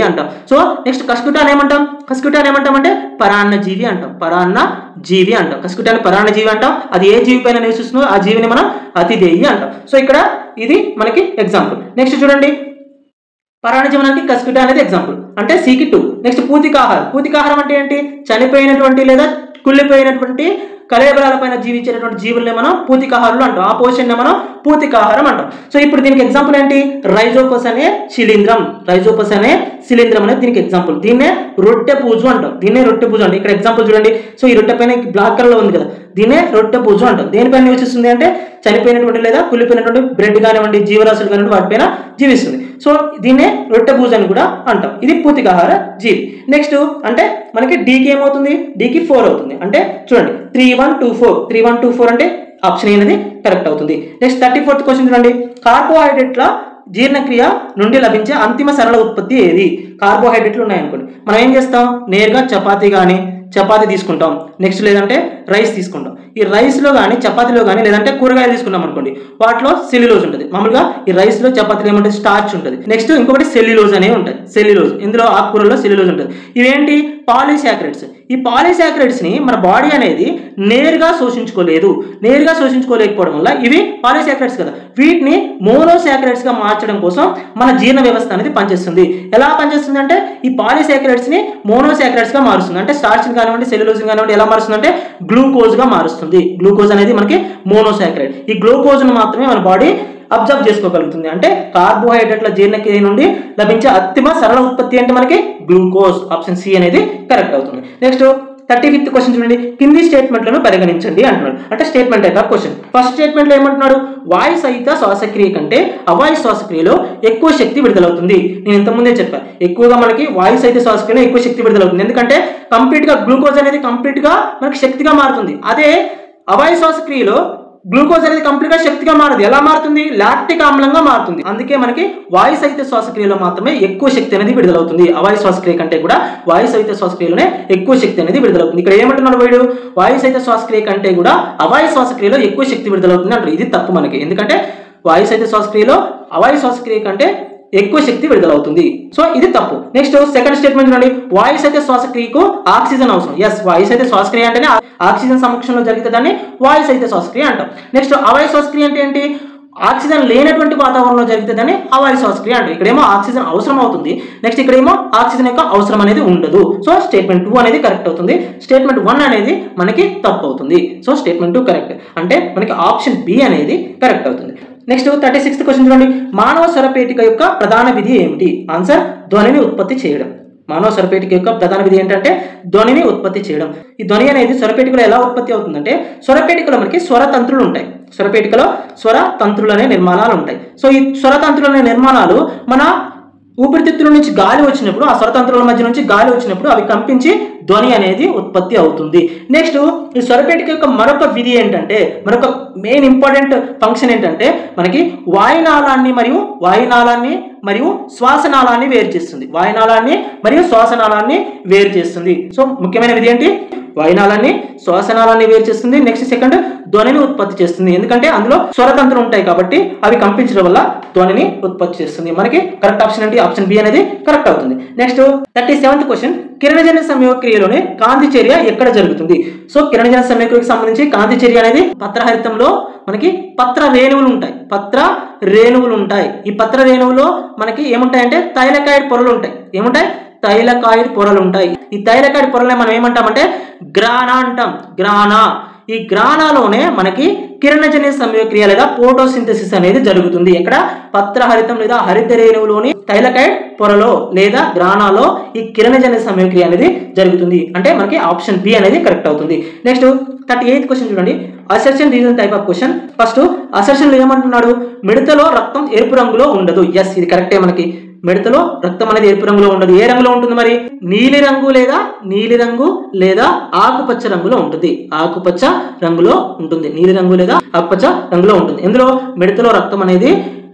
అంటాం. సో నెక్స్ట్ కస్క్యూటాని ఏమంటామంటే పరాన్నజీవి అంటాం. కస్క్యూటాని పరాన్నజీవి అంటాం. అది ఏ జీవి పైన నివసిస్తుందో ఆ జీవిని మనం అతిథేయి అంటాం. సో ఇక్కడ ఇది మనకి ఎగ్జాంపుల్. నెక్స్ట్ చూడండి, పరాన్నజీవనానికి కస్క్యూటా అనేది ఎగ్జాంపుల్, అంటే సికి 2. నెక్స్ట్ పూతికాహారం అంటే ఏంటి, చనిపోయినటువంటి లేదా కుళ్ళిపోయినటువంటి కళేబరాలపైన జీవించేటటువంటి జీవుల్ని మనం పూతికాహారులు అంటాం, ఆ పోషణ మనం పూతికాహారం అంటాం. సో ఇప్పుడు దీనికి ఎగ్జాంపుల్ ఏంటి, రైజోపస్ అనే శిలీంద్రం అనేది దీనికి ఎగ్జాంపుల్. దీన్నే రొట్టె పూజు అంటాం, ఇక్కడ ఎగ్జాంపుల్ చూడండి. సో ఈ రొట్టె పైన బ్లాక్ కలర్ లో ఉంది కదా, దీన్నే రొట్టె పూజు అంటాం. దేనిపైన నివసిస్తుంది అంటే చనిపోయినటువంటి లేదా కుళ్ళిపోయినటువంటి బ్రెడ్ కానివ్వండి, జీవరాశులు కానివ్వండి వాటిపైన జీవిస్తుంది. సో దీన్నే రొట్టె పూజ అని కూడా అంటాం. ఇది పూతికాహార జీవి. నెక్స్ట్ అంటే మనకి డీకి ఏమవుతుంది, డీకి 4 అవుతుంది. అంటే చూడండి 3-1-2-4 అంటే ఆప్షన్ అనేది కరెక్ట్ అవుతుంది. నెక్స్ట్ 34th క్వశ్చన్ చూడండి, కార్బోహైడ్రేట్ల జీర్ణక్రియ నుండి లభించే అంతిమ సరళ ఉత్పత్తి ఏది? కార్బోహైడ్రేట్లు ఉన్నాయనుకోండి, మనం ఏం చేస్తాం, నేరుగా చపాతీ తీసుకుంటాం, నెక్స్ట్ లేదంటే రైస్ తీసుకుంటాం. ఈ రైస్లో కానీ చపాతీలో కానీ లేదంటే కూరగాయలు తీసుకున్నాం అనుకోండి, వాటిలో సెల్యులోజ్ ఉంటుంది. మామూలుగా ఈ రైస్లో చపాతీలో ఏమంటే స్టార్చ్ ఉంటుంది. నెక్స్ట్ ఇంకొకటి సెల్యులోజ్ అనేవి ఉంటాయి, ఇందులో ఆకుకూరలో సెల్యులోజ్ ఉంటుంది. ఇవేంటి, పాలీసాకరైడ్స్. ఈ పాలీసాకరైడ్స్ ని మన బాడీ అనేది నేరుగా శోషించుకోలేకపోవడం వల్ల ఇవి పాలీసాకరైడ్స్ కదా, వీటిని మోనోసాకరైడ్స్ గా మార్చడం కోసం మన జీర్ణ వ్యవస్థ అనేది పనిచేస్తుంది. ఎలా పనిచేస్తుంది అంటే ఈ పాలీసాకరైడ్స్ ని మోనోసాకరైడ్స్ గా మారుస్తుంది. అంటే స్టార్చ్ కానివ్వండి, సెల్యులోజ్ కానివ్వండి, ఎలా మారుస్తుంది అంటే గ్లూకోజ్ గా మారుస్తుంది. గ్లూకోజ్ అనేది మనకి మోనోసాకరైడ్. ఈ గ్లూకోజ్ ను మాత్రమే మన బాడీ అబ్జర్వ్ చేసుకోగలుగుతుంది. అంటే కార్బోహైడ్రేట్ల జీర్ణక్రియ నుండి లభించే అంతిమ సరళ ఉత్పత్తి అంటే మనకి గ్లూకోజ్. ఆప్షన్ సి అనేది కరెక్ట్ అవుతుంది. నెక్స్ట్ 35th క్వశ్చన్ చూడండి, కింది స్టేట్మెంట్లను పరిగణించండి అంటున్నాడు. అంటే statement type of question. First statement లో ఏమంటున్నాడు, వాయు సహిత శ్వాసక్రియ కంటే అవాయు శ్వాసక్రియలో ఎక్కువ శక్తి విడుదలవుతుంది. నేను ఇంతకుముందే చెప్పాను, ఎక్కువగా మనకి వాయు సహిత శ్వాసక్రియలో ఎక్కువ శక్తి విడుదలవుతుంది. ఎందుకంటే కంప్లీట్ గా గ్లూకోజ్ అనేది కంప్లీట్ గా మనకి శక్తిగా మారుతుంది. అదే అవాయు శ్వాసక్రియలో గ్లూకోజ్ అనేది కంప్లీట్ గా శక్తిగా మారదు. ఎలా మారుతుంది? లాక్టిక్ ఆమ్లంగా మారుతుంది. అందుకే మనకి వాయు సహిత శ్వాసక్రియలో మాత్రమే ఎక్కువ శక్తి అనేది విడుదలవుతుంది. అవాయు శ్వాసక్రియ కంటే కూడా వాయు సహిత శ్వాసక్రియలోనే ఎక్కువ శక్తి అనేది విడుదలవుతుంది. ఇక్కడ ఏమంటున్నాడు వీడు? వాయు సహిత శ్వాసక్రియ కంటే కూడా అవాయు శ్వాసక్రియలో ఎక్కువ శక్తి విడుదలవుతుంది అంటారు. ఇది తప్పు మనకి. ఎందుకంటే వాయు సహిత శ్వాసక్రియలో అవాయు శ్వాసక్రియ కంటే ఎక్కువ శక్తి విడుదలవుతుంది. సో ఇది తప్పు. నెక్స్ట్ సెకండ్ స్టేట్మెంట్ చూడండి. వాయు సహిత శ్వాసక్రియకు ఆక్సిజన్ అవసరం. ఎస్, వాయు సహిత శ్వాసక్రియ అంటేనే ఆక్సిజన్ సమక్షంలో జరిగితే దాన్ని వాయు సహిత శ్వాసక్రియ అంటాం. నెక్స్ట్ అవాయు శ్వాసక్రియ అంటే ఏంటి? ఆక్సిజన్ లేనటువంటి వాతావరణంలో జరిగితే దాన్ని అవాయు శ్వాసక్రియ అంటారు. ఇక్కడేమో ఆక్సిజన్ అవసరం అవుతుంది, నెక్స్ట్ ఇక్కడేమో ఆక్సిజన్ యొక్క అవసరం అనేది ఉండదు. సో స్టేట్మెంట్ 2 అనేది కరెక్ట్ అవుతుంది. స్టేట్మెంట్ 1 అనేది మనకి తప్పు అవుతుంది. సో స్టేట్మెంట్ 2 కరెక్ట్, అంటే మనకి ఆప్షన్ బి అనేది కరెక్ట్ అవుతుంది. నెక్స్ట్ 36th క్వశ్చన్ చూడండి. మానవ స్వరపేటిక యొక్క ప్రధాన విధి ఏమిటి? ఆన్సర్ ధ్వనిని ఉత్పత్తి చేయడం. మానవ స్వరపేటిక యొక్క ప్రధాన విధి ఏంటంటే ధ్వనిని ఉత్పత్తి చేయడం. ఈ ధ్వని అనేది స్వరపేటికలో ఎలా ఉత్పత్తి అవుతుందంటే, స్వరపేటికలో మనకి స్వరతంత్రులు ఉంటాయి. స్వరపేటికలో స్వరతంత్రులు అనే నిర్మాణాలు ఉంటాయి. సో ఈ స్వరతంత్రులు అనే నిర్మాణాలు మన ఊపిరితిత్తుల నుంచి గాలి వచ్చినప్పుడు, ఆ స్వరతంత్రుల మధ్య నుంచి గాలి వచ్చినప్పుడు అవి కంపించి ధ్వని అనేది ఉత్పత్తి అవుతుంది. నెక్స్ట్ ఈ స్వరపేటిక యొక్క మరొక విధి ఏంటంటే, మరొక మెయిన్ ఇంపార్టెంట్ ఫంక్షన్ ఏంటంటే, మనకి వాయునాళాన్ని మరియు శ్వాసనాళాన్ని వేరు చేస్తుంది. వాయునాళాన్ని మరియు శ్వాసనాళాన్ని వేరు చేస్తుంది. సో ముఖ్యమైన విధి ఏంటి? వాయునాళాన్ని శ్వాసనాళాన్ని వేరు చేస్తుంది. నెక్స్ట్ సెకండ్ ధ్వనిని ఉత్పత్తి చేస్తుంది. ఎందుకంటే అందులో స్వరతంత్రులు ఉంటాయి కాబట్టి అవి కంపించడం వల్ల ధ్వనిని ఉత్పత్తి చేస్తుంది. మనకి కరెక్ట్ ఆప్షన్ ఏంటి? ఆప్షన్ బి అనేది కరెక్ట్ అవుతుంది. Next 37th question. కిరణజన్య సంయోగక్రియలోనే కాంతి చర్య ఎక్కడ జరుగుతుంది? సో కిరణజన్య సంయోగక్రియకు సంబంధించి కాంతి చర్య అనేది పత్రహరితంలో మనకి పత్ర రేణువులు ఉంటాయి. ఈ పత్ర రేణువులో మనకి ఏముంటాయంటే థైలకాయిడ్ పొరలు ఉంటాయి. ఏముంటాయి? థైలకాయిడ్ పొరలు ఉంటాయి. ఈ థైలకాయిడ్ పొరలే మనం ఏమంటామంటే గ్రానా అంటాం. గ్రానా. ఈ గ్రానాలోనే మనకి కిరణజన్య సంయోగక్రియ లేదా ఫోటోసింథసిస్ అనేది జరుగుతుంది. ఇక్కడ పత్రహరితం లేదా హరిత రేణువులోని థైలకాయిడ్ పొరలో లేదా గ్రానాలో ఈ కిరణజన్య సంయోగక్రియ అనేది జరుగుతుంది. అంటే మనకి ఆప్షన్ బి అనేది కరెక్ట్ అవుతుంది. నెక్స్ట్ 38th క్వశ్చన్ చూడండి. Assertion reason type of question. First assertion లో ఏమంటున్నాడు? మిడతలో రక్తం ఎరుపు రంగులో ఉండదు. ఎస్, ఇది కరెక్టే. మనకి మిడతలో రక్తం అనేది ఎరుపు రంగులో ఉండదు. ఏ రంగులో ఉంటుంది మరి? నీలిరంగు లేదా ఆకుపచ్చ రంగులో ఉంటుంది. ఆకుపచ్చ రంగులో ఉంటుంది. నీలిరంగు లేదా ఆకుపచ్చ రంగులో ఉంటుంది. ఇందులో మిడతలో రక్తం అనేది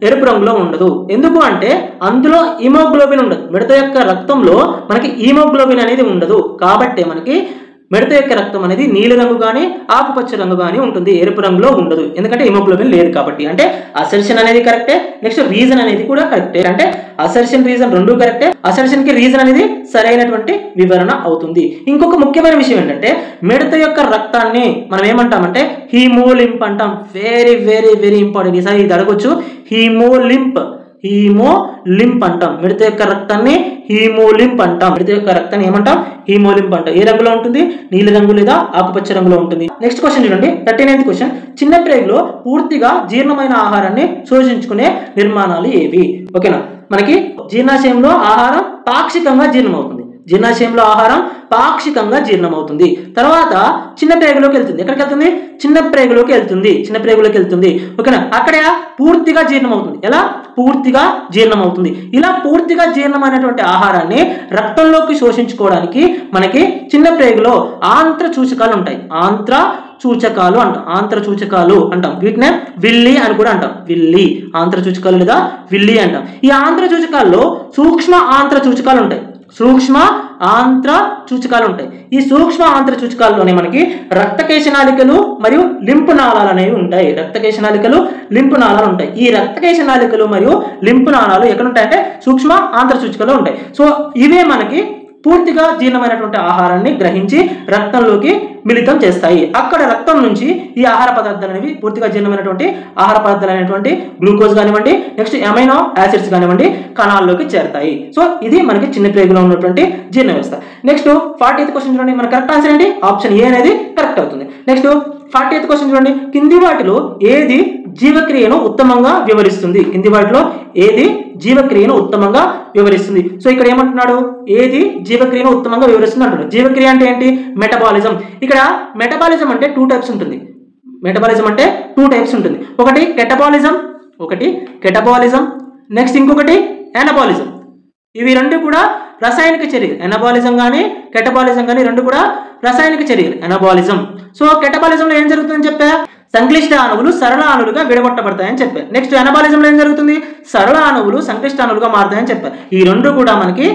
ఎరుపు రంగులో ఉండదు. ఎందుకు అంటే అందులో హీమోగ్లోబిన్ ఉండదు. మిడత యొక్క రక్తంలో మనకి హీమోగ్లోబిన్ అనేది ఉండదు. కాబట్టి మనకి మిడత యొక్క రక్తం అనేది నీలి రంగు కానీ ఆకుపచ్చ రంగు కానీ ఉంటుంది, ఎరుపు రంగులో ఉండదు. ఎందుకంటే హిమోగ్లోబిన్ లేదు కాబట్టి. అంటే అసర్షన్ అనేది కరెక్టే, నెక్స్ట్ రీజన్ అనేది కూడా కరెక్టే. అంటే అసర్షన్ రీజన్ రెండు కరెక్టే. అసర్షన్ కి రీజన్ అనేది సరైనటువంటి వివరణ అవుతుంది. ఇంకొక ముఖ్యమైన విషయం ఏంటంటే మిడత యొక్క రక్తాన్ని మనం ఏమంటామంటే హీమోలింప్ అంటాం. Very very very important. ఈసారి ఇది అడగొచ్చు. హీమోలింప్ అంటాం. మిడత యొక్క రక్తాన్ని హీమోలింప్ అంటాం. మిడత యొక్క రక్తాన్ని ఏమంటాం? హీమోలింప్ అంటాం. ఏ రంగులో ఉంటుంది? నీలి రంగు లేదా ఆకుపచ్చ రంగులో ఉంటుంది. నెక్స్ట్ క్వశ్చన్ చూడండి. 39th question. చిన్న ప్రేగులో పూర్తిగా జీర్ణమైన ఆహారాన్ని శోషించుకునే నిర్మాణాలు ఏవి? ఓకేనా, మనకి జీర్ణాశయంలో ఆహారం పాక్షికంగా జీర్ణమవుతుంది. జీర్ణాశయంలో ఆహారం పాక్షికంగా జీర్ణమవుతుంది. తర్వాత చిన్న ప్రేగులోకి వెళ్తుంది. ఎక్కడికి వెళ్తుంది? చిన్న ప్రేగులోకి వెళ్తుంది. ఓకేనా, అక్కడ పూర్తిగా జీర్ణమవుతుంది. ఎలా? పూర్తిగా జీర్ణమవుతుంది. ఇలా పూర్తిగా జీర్ణమైనటువంటి ఆహారాన్ని రక్తంలోకి శోషించుకోవడానికి మనకి చిన్న ప్రేగులో ఆంత్ర సూచకాలు ఉంటాయి. ఆంత్ర సూచకాలు అంటాం. వీటినే విల్లి అని కూడా అంటాం. ఆంత్ర సూచకాలు లేదా విల్లి అంటాం. ఈ ఆంత్ర సూచకాల్లో సూక్ష్మ ఆంత్ర సూచకాలు ఉంటాయి. ఈ సూక్ష్మ ఆంత్ర సూచకాల్లోనే మనకి రక్తకేశనాళికలు మరియు లింపు నాళాలు అనేవి ఉంటాయి. ఈ రక్తకేశనాళికలు మరియు లింపు నాళాలు ఎక్కడ ఉంటాయంటే సూక్ష్మ ఆంత్ర సూచికలో ఉంటాయి. సో ఇవే మనకి పూర్తిగా జీర్ణమైనటువంటి ఆహారాన్ని గ్రహించి రక్తంలోకి మిళితం చేస్తాయి. అక్కడ రక్తం నుంచి ఈ ఆహార పదార్థాలు అనేవి పూర్తిగా జీర్ణమైనటువంటి ఆహార పదార్థాలు అనేటువంటి గ్లూకోజ్ కానివ్వండి, నెక్స్ట్ అమైనో యాసిడ్స్ కానివ్వండి కణాల్లోకి చేరతాయి. సో ఇది మనకి చిన్న ప్రేగులో ఉన్నటువంటి జీర్ణ వ్యవస్థ. నెక్స్ట్ 40th క్వశ్చన్ చూడండి. మన కరెక్ట్ ఆన్సర్ ఏంటి? ఆప్షన్ ఏ అనేది కరెక్ట్ అవుతుంది. నెక్స్ట్ 40th క్వశ్చన్ చూడండి. కింది వాటిలో ఏది జీవక్రియను ఉత్తమంగా వివరిస్తుంది? సో ఇక్కడ ఏమంటున్నాడు? ఏది జీవక్రియను ఉత్తమంగా వివరిస్తుంది అంటున్నాడు. జీవక్రియ అంటే ఏంటి? మెటబాలిజం. ఇక్కడ మెటబాలిజం అంటే టూ టైప్స్ ఉంటుంది. ఒకటి కెటబాలిజం, నెక్స్ట్ ఇంకొకటి ఎనబాలిజం. ఇవి రెండు కూడా రసాయనిక చర్యలు. ఎనబాలిజం కానీ కెటబాలిజం కానీ రెండు కూడా రసాయనిక చర్యలు. ఎనబాలిజం. సో కెటబాలిజంలో ఏం జరుగుతుందని చెప్పా? సంక్లిష్ట అణువులు సరళ అణువులుగా విడగొట్టబడతాయని చెప్పారు. నెక్స్ట్ ఎనబాలిజంలో ఏం జరుగుతుంది? సరళ అణువులు సంక్లిష్ట అణువులుగా మారుతాయని చెప్పారు. ఈ రెండు కూడా మనకి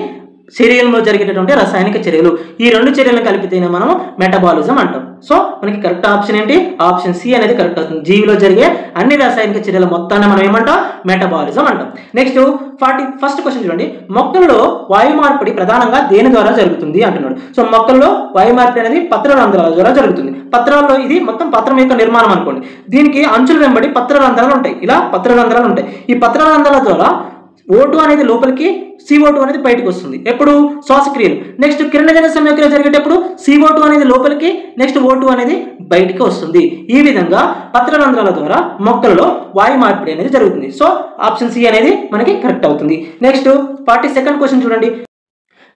శరీరంలో జరిగేటటువంటి రసాయనిక చర్యలు. ఈ రెండు చర్యలను కలిపితేనే మనం మెటబాలిజం అంటాం. సో మనకి కరెక్ట్ ఆప్షన్ ఏంటి? ఆప్షన్ సి అనేది కరెక్ట్ అవుతుంది. జీవిలో జరిగే అన్ని రాసాయనిక చర్యల మొత్తాన్ని మనం ఏమంటాం? మెటబాలిజం అంటాం. నెక్స్ట్ 41st క్వశ్చన్ చూడండి. మొక్కలలో వాయు మార్పిడి ప్రధానంగా దేని ద్వారా జరుగుతుంది అంటున్నాడు. సో మొక్కల్లో వాయు మార్పిడి అనేది పత్రరంధ్రాల ద్వారా జరుగుతుంది. పత్రాల్లో ఇది మొత్తం పత్రం యొక్క నిర్మాణం అనుకోండి. దీనికి అంచులు వెంబడి పత్రరంధ్రాలు ఉంటాయి. ఇలా పత్రరంధ్రాలు ఉంటాయి. ఈ పత్రరంధ్రాల ద్వారా O2 అనేది లోపలికి, CO2 అనేది బయటకు వస్తుంది. ఎప్పుడు? శ్వాసక్రియలు. నెక్స్ట్ కిరణజన్య సంయోక్రియ జరిగేటప్పుడు CO2 అనేది లోపలికి, నెక్స్ట్ O2 అనేది బయటికి వస్తుంది. ఈ విధంగా పత్రరంధ్రాల ద్వారా మొక్కలలో వాయు మార్పిడి అనేది జరుగుతుంది. సో ఆప్షన్ సి అనేది మనకి కరెక్ట్ అవుతుంది. నెక్స్ట్ 42nd క్వశ్చన్ చూడండి.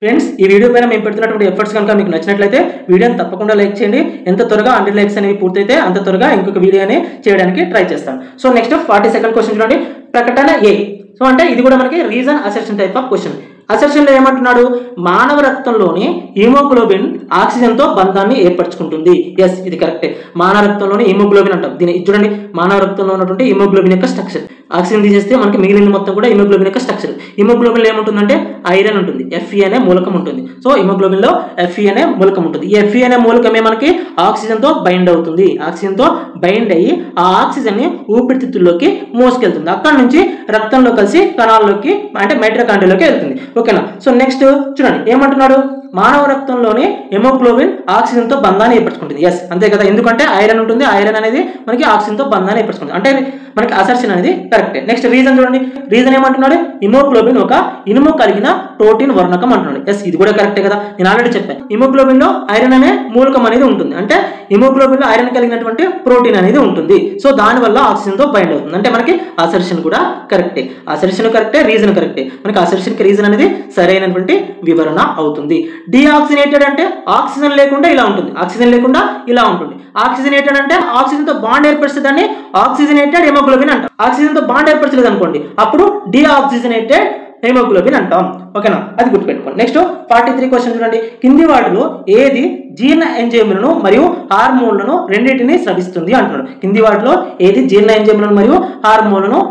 ఫ్రెండ్స్, ఈ వీడియో పైన మేము పెడుతున్నటువంటి ఎఫర్ట్స్ కనుక మీకు నచ్చినట్లయితే వీడియోని తప్పకుండా లైక్ చేయండి. ఎంత త్వరగా 100 లైక్స్ అనేవి పూర్తయితే అంత త్వరగా ఇంకొక వీడియోని చేయడానికి ట్రై చేస్తాను. సో నెక్స్ట్ 42nd క్వశ్చన్ చూడండి. ప్రకటన ఏ. సో అంటే ఇది కూడా మనకి reason assertion type of question. Assertion లో ఏమంటున్నాడు? మానవ రక్తంలోని హిమోగ్లోబిన్ ఆక్సిజన్ తో బంధాన్ని ఏర్పరచుకుంటుంది. ఎస్, ఇది కరెక్టే. మానవ రక్తంలోని హిమోగ్లోబిన్ అంటాం. దీని చూడండి, మానవ రక్తంలో ఉన్నటువంటి హిమోగ్లోబిన్ యొక్క స్ట్రక్చర్. ఆక్సిజన్ తీసేస్తే మనకి మిగిలిన మొత్తం కూడా హిమోగ్లోబిన్ యొక్క స్ట్రక్చర్. హిమోగ్లోబిన్ లో ఏముంటుందంటే ఐరన్ ఉంటుంది, Fe అనే మూలకం ఉంటుంది. సో హిమోగ్లోబిన్ లో Fe అనే మూలకం ఉంటుంది. ఈ Fe అనే మూలకమే మనకి ఆక్సిజన్ తో బైండ్ అవుతుంది. ఆక్సిజన్ తో బైండ్ అయ్యి ఆ ఆక్సిజన్ ని ఊపిరితిత్తుల్లోకి మోసుకెళ్తుంది. అక్కడ నుంచి రక్తంలో కలిసి కణాల్లోకి అంటే మైటోకాండ్రియాలోకి వెళ్తుంది. ఓకేనా? సో నెక్స్ట్ చూడండి ఏమంటున్నాడు? మానవ రక్తంలోని హిమోగ్లోబిన్ ఆక్సిజన్ తో బంధాన్ని ఏర్పరచుకుంటుంది. ఎస్, అంతే కదా. ఎందుకంటే ఐరన్ ఉంటుంది. ఐరన్ అనేది మనకి ఆక్సిజన్ తో బంధాన్ని ఏర్పరచుకుంటుంది. అంటే మనకి అసర్షన్ అనేది కరెక్టే. నెక్స్ట్ రీజన్ చూడండి. రీజన్ ఏమంటున్నాడు? హిమోగ్లోబిన్ ఒక ఇనుము కలిగిన ప్రోటీన్ వర్ణకం అంటున్నాడు. ఎస్, ఇది కూడా కరెక్టే కదా. నేను ఆల్రెడీ చెప్పాను, హిమోగ్లోబిన్ లో ఐరన్ అనే మూలకం అనేది ఉంటుంది. అంటే హిమోగ్లోబిన్ లో ఐరన్ కలిగినటువంటి ప్రోటీన్ అనేది ఉంటుంది. సో దానివల్ల ఆక్సిజన్ తో బైండ్ అవుతుంది. అంటే మనకి అసర్షన్ కూడా కరెక్టే. అసర్షన్ కరెక్టే, రీజన్ కరెక్టే. మనకి అసర్షన్ కి రీజన్ అనేది సరైనటువంటి వివరణ అవుతుంది. డీఆక్సినేటెడ్ అంటే ఆక్సిజన్ లేకుండా ఇలా ఉంటుంది, ఆక్సిజన్ లేకుండా ఇలా ఉంటుంది. ఆక్సిజనేటెడ్ అంటే ఆక్సిజన్ తో బాండ్ ఏర్పరిస్తే దాన్ని ఆక్సిజనేటెడ్ హిమోగ్లోబిన్ అంటాం. ఆక్సిజన్ తో బాండ్ ఏర్పరచలేదు అనుకోండి, అప్పుడు డీఆక్సిజనేటెడ్ హిమోగ్లోబిన్ అంటాం. ఓకేనా? అది గుర్తుపెట్టుకోండి. నెక్స్ట్ 43 క్వశ్చన్ చూడండి. కింది వాటిలో ఏది జీర్ణ ఎంజైములను మరియు హార్మోన్లను రెండింటిని స్రవిస్తుంది అంటున్నాడు. కింది వాటిలో ఏది జీర్ణ ఎంజైములను మరియు హార్మోన్లను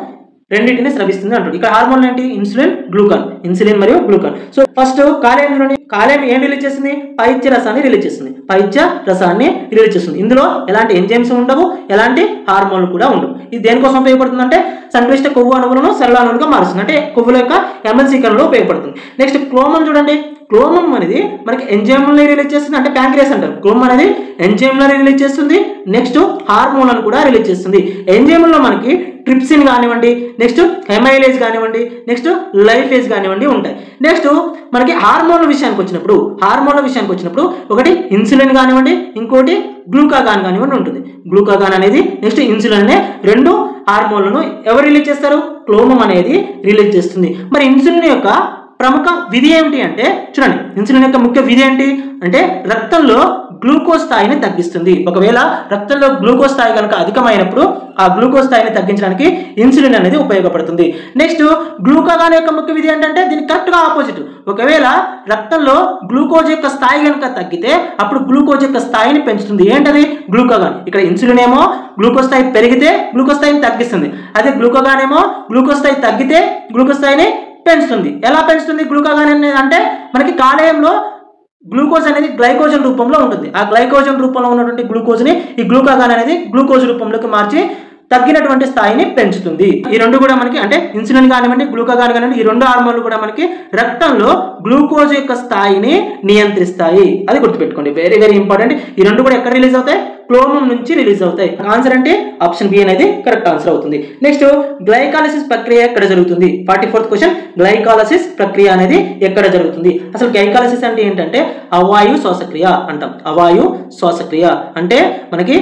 రెండింటిని స్రవిస్తుంది అంటాడు. ఇక్కడ హార్మోన్ ఏంటి? Insulin, Glucon. ఇన్సులిన్ మరియు గ్లూకాన్. సో ఫస్ట్ కాలేయం ఏం రిలీజ్ చేస్తుంది? పైత్య రసాన్ని రిలీజ్ చేస్తుంది. పైత్య రసాన్ని రిలీజ్ చేస్తుంది. ఇందులో ఎలాంటి ఎంజైమ్స్ ఉండవు, ఎలాంటి హార్మోన్లు కూడా ఉండవు. ఇది దేనికోసం ఉపయోగపడుతుంది అంటే సంక్లిష్ట కొవ్వు అణువులను సరళ అణువులుగా మారుస్తుంది. అంటే కొవ్వుల యొక్క ఎమల్సీకరణలో ఉపయోగపడుతుంది. నెక్స్ట్ క్లోమం చూడండి. క్లోమం అనేది మనకి ఎంజైమ్లను రిలీజ్ చేస్తుంది. అంటే ప్యాంక్రియాస్ అంటారు. క్లోమం అనేది ఎంజైమ్లను రిలీజ్ చేస్తుంది. నెక్స్ట్ హార్మోన్లను కూడా రిలీజ్ చేస్తుంది. ఎంజైమ్లో మనకి ట్రిప్సిన్ కానివ్వండి, నెక్స్ట్ హెమైలేజ్ కానివ్వండి, నెక్స్ట్ లైఫేజ్ కానివ్వండి ఉంటాయి. నెక్స్ట్ మనకి హార్మోన్ల విషయానికి వచ్చినప్పుడు ఒకటి ఇన్సులిన్ కానివ్వండి, ఇంకోటి గ్లూకాగాన్ కానివ్వండి ఉంటుంది. గ్లూకాగాన్ అనేది నెక్స్ట్ ఇన్సులిన్ అనే రెండు హార్మోన్లను ఎవరు రిలీజ్ చేస్తారు? క్లోమం అనేది రిలీజ్ చేస్తుంది. మరి ఇన్సులిన్ యొక్క ప్రముఖ విధి ఏమిటి అంటే చూడండి, ఇన్సులిన్ యొక్క ముఖ్య విధి ఏంటి అంటే రక్తంలో గ్లూకోజ్ స్థాయిని తగ్గిస్తుంది. ఒకవేళ రక్తంలో గ్లూకోజ్ స్థాయి కనుక అధికమైనప్పుడు ఆ గ్లూకోజ్ స్థాయిని తగ్గించడానికి ఇన్సులిన్ అనేది ఉపయోగపడుతుంది. నెక్స్ట్ గ్లూకాగాన్ యొక్క ముఖ్య విధి ఏంటంటే దీనికి కరెక్ట్గా ఆపోజిట్. ఒకవేళ రక్తంలో గ్లూకోజ్ యొక్క స్థాయి కనుక తగ్గితే అప్పుడు గ్లూకోజ్ యొక్క స్థాయిని పెంచుతుంది. ఏంటది? గ్లూకాగాన్. ఇక్కడ ఇన్సులిన్ ఏమో గ్లూకోజ్ స్థాయి పెరిగితే గ్లూకోజ్ స్థాయిని తగ్గిస్తుంది. అదే గ్లూకాగాన్ ఏమో గ్లూకోజ్ స్థాయి తగ్గితే గ్లూకోజ్ స్థాయిని పెంచుతుంది. ఎలా పెంచుతుంది గ్లూకాగాన్ అంటే మనకి కాలేయంలో గ్లూకోజ్ అనేది గ్లైకోజన్ రూపంలో ఉంటుంది. ఆ గ్లైకోజన్ రూపంలో ఉన్నటువంటి గ్లూకోజ్ని ఈ గ్లూకాగాన్ అనేది గ్లూకోజ్ రూపంలోకి మార్చి తగ్గినటువంటి స్థాయిని పెంచుతుంది. ఈ రెండు కూడా మనకి అంటే ఇన్సులిన్ కానివ్వండి, గ్లూకాగాన్ కానివ్వండి, ఈ రెండు హార్మోన్లు కూడా మనకి రక్తంలో గ్లూకోజ్ యొక్క స్థాయిని నియంత్రిస్తాయి. అది గుర్తుపెట్టుకోండి, వెరీ వెరీ ఇంపార్టెంట్. ఈ రెండు కూడా ఎక్కడ రిలీజ్ అవుతాయి? క్లోమం నుంచి రిలీజ్ అవుతాయి. ఆన్సర్ అంటే ఆప్షన్ బి అనేది కరెక్ట్ ఆన్సర్ అవుతుంది. నెక్స్ట్ గ్లైకాలసిస్ ప్రక్రియ ఎక్కడ జరుగుతుంది? 44th question. గ్లైకాలసిస్ ప్రక్రియ అనేది ఎక్కడ జరుగుతుంది? అసలు గ్లైకాలసిస్ అంటే ఏంటంటే అవాయు శ్వాసక్రియ అంటాం. అవాయు శ్వాసక్రియ అంటే మనకి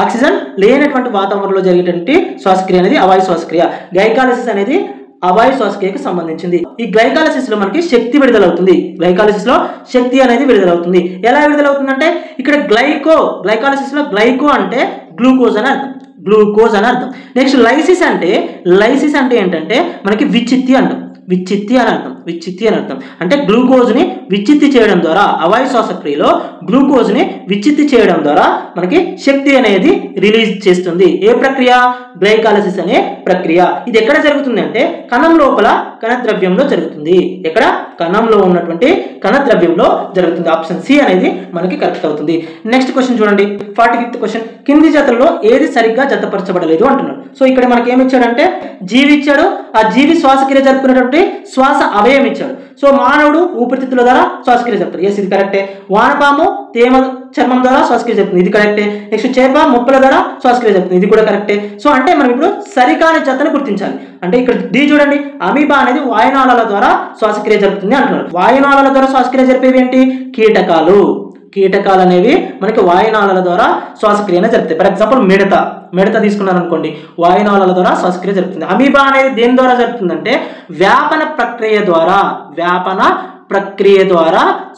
ఆక్సిజన్ లేనటువంటి వాతావరణంలో జరిగేటువంటి శ్వాసక్రియ అనేది అవాయు శ్వాసక్రియ. గ్లైకాలసిస్ అనేది అవాయు శ్వాసక్రియకు సంబంధించింది. ఈ గ్లైకాలసిస్ లో మనకి శక్తి విడుదలవుతుంది. గ్లైకాలసిస్ లో శక్తి అనేది విడుదలవుతుంది. ఎలా విడుదలవుతుందంటే ఇక్కడ గ్లైకాలసిస్ లో గ్లైకో అంటే గ్లూకోజ్ అని అర్థం. గ్లూకోజ్ అని అర్థం. నెక్స్ట్ లైసిస్ అంటే ఏంటంటే మనకి విచ్చిత్తి అంటాం. విచ్చిత్తి అని అర్థం. విచ్చిత్తి అని అర్థం అంటే గ్లూకోజ్ని విచ్చిత్తి చేయడం ద్వారా, అవాయు శ్వాసక్రియలో గ్లూకోజ్ని విచ్చిత్తి చేయడం ద్వారా మనకి శక్తి అనేది రిలీజ్ చేస్తుంది. ఏ ప్రక్రియ? గ్లైకాలసిస్ అనే ప్రక్రియ. ఇది ఎక్కడ జరుగుతుంది అంటే కణం లోపల కణద్రవ్యంలో జరుగుతుంది. ఎక్కడ? కణంలో ఉన్నటువంటి కణద్రవ్యంలో జరుగుతుంది. ఆప్షన్ సి అనేది మనకి కరెక్ట్ అవుతుంది. నెక్స్ట్ క్వశ్చన్ చూడండి, 45th క్వశ్చన్. కింది జతల్లో ఏది సరిగ్గా జతపరచబడలేదు అంటున్నాడు. సో ఇక్కడ మనకి ఏమి ఇచ్చాడంటే జీవి ఇచ్చాడు. ఆ జీవి శ్వాసక్రియ జరుపుకునేటువంటి శ్వాస అవయవం ఇచ్చాడు. సో మానవుడు ఊపిరితిత్తుల ద్వారా శ్వాసక్రియ జరుపుతాడు. ఎస్, ఇది కరెక్టే. వానపాము తేమ చర్మం ద్వారా శ్వాసక్రియ జరుపుతుంది. ఇది కరెక్టే. నెక్స్ట్ చేప మొప్పల ద్వారా శ్వాసక్రియ జరుపుతుంది. ఇది కూడా కరెక్టే. సో అంటే మనం ఇప్పుడు సరికాని జతను గుర్తించాలి. అంటే ఇక్కడ డి చూడండి, అమీబా అనేది వాయునాళాల ద్వారా శ్వాసక్రియ జరుపుతుంది అంటున్నారు. వాయునాళాల ద్వారా శ్వాసక్రియ జరిపేవి ఏంటి? కీటకాలు. కీటకాలు అనేవి మనకి వాయునాళాల ద్వారా శ్వాసక్రియను జరుపుతాయి. ఫర్ ఎగ్జాంపుల్ మిడత తీసుకున్నారు అనుకోండి, వాయునాళాల ద్వారా శ్వాసక్రియ జరుపుతుంది. అమీబా అనేది దేని ద్వారా జరుపుతుందంటే వ్యాపన ప్రక్రియ ద్వారా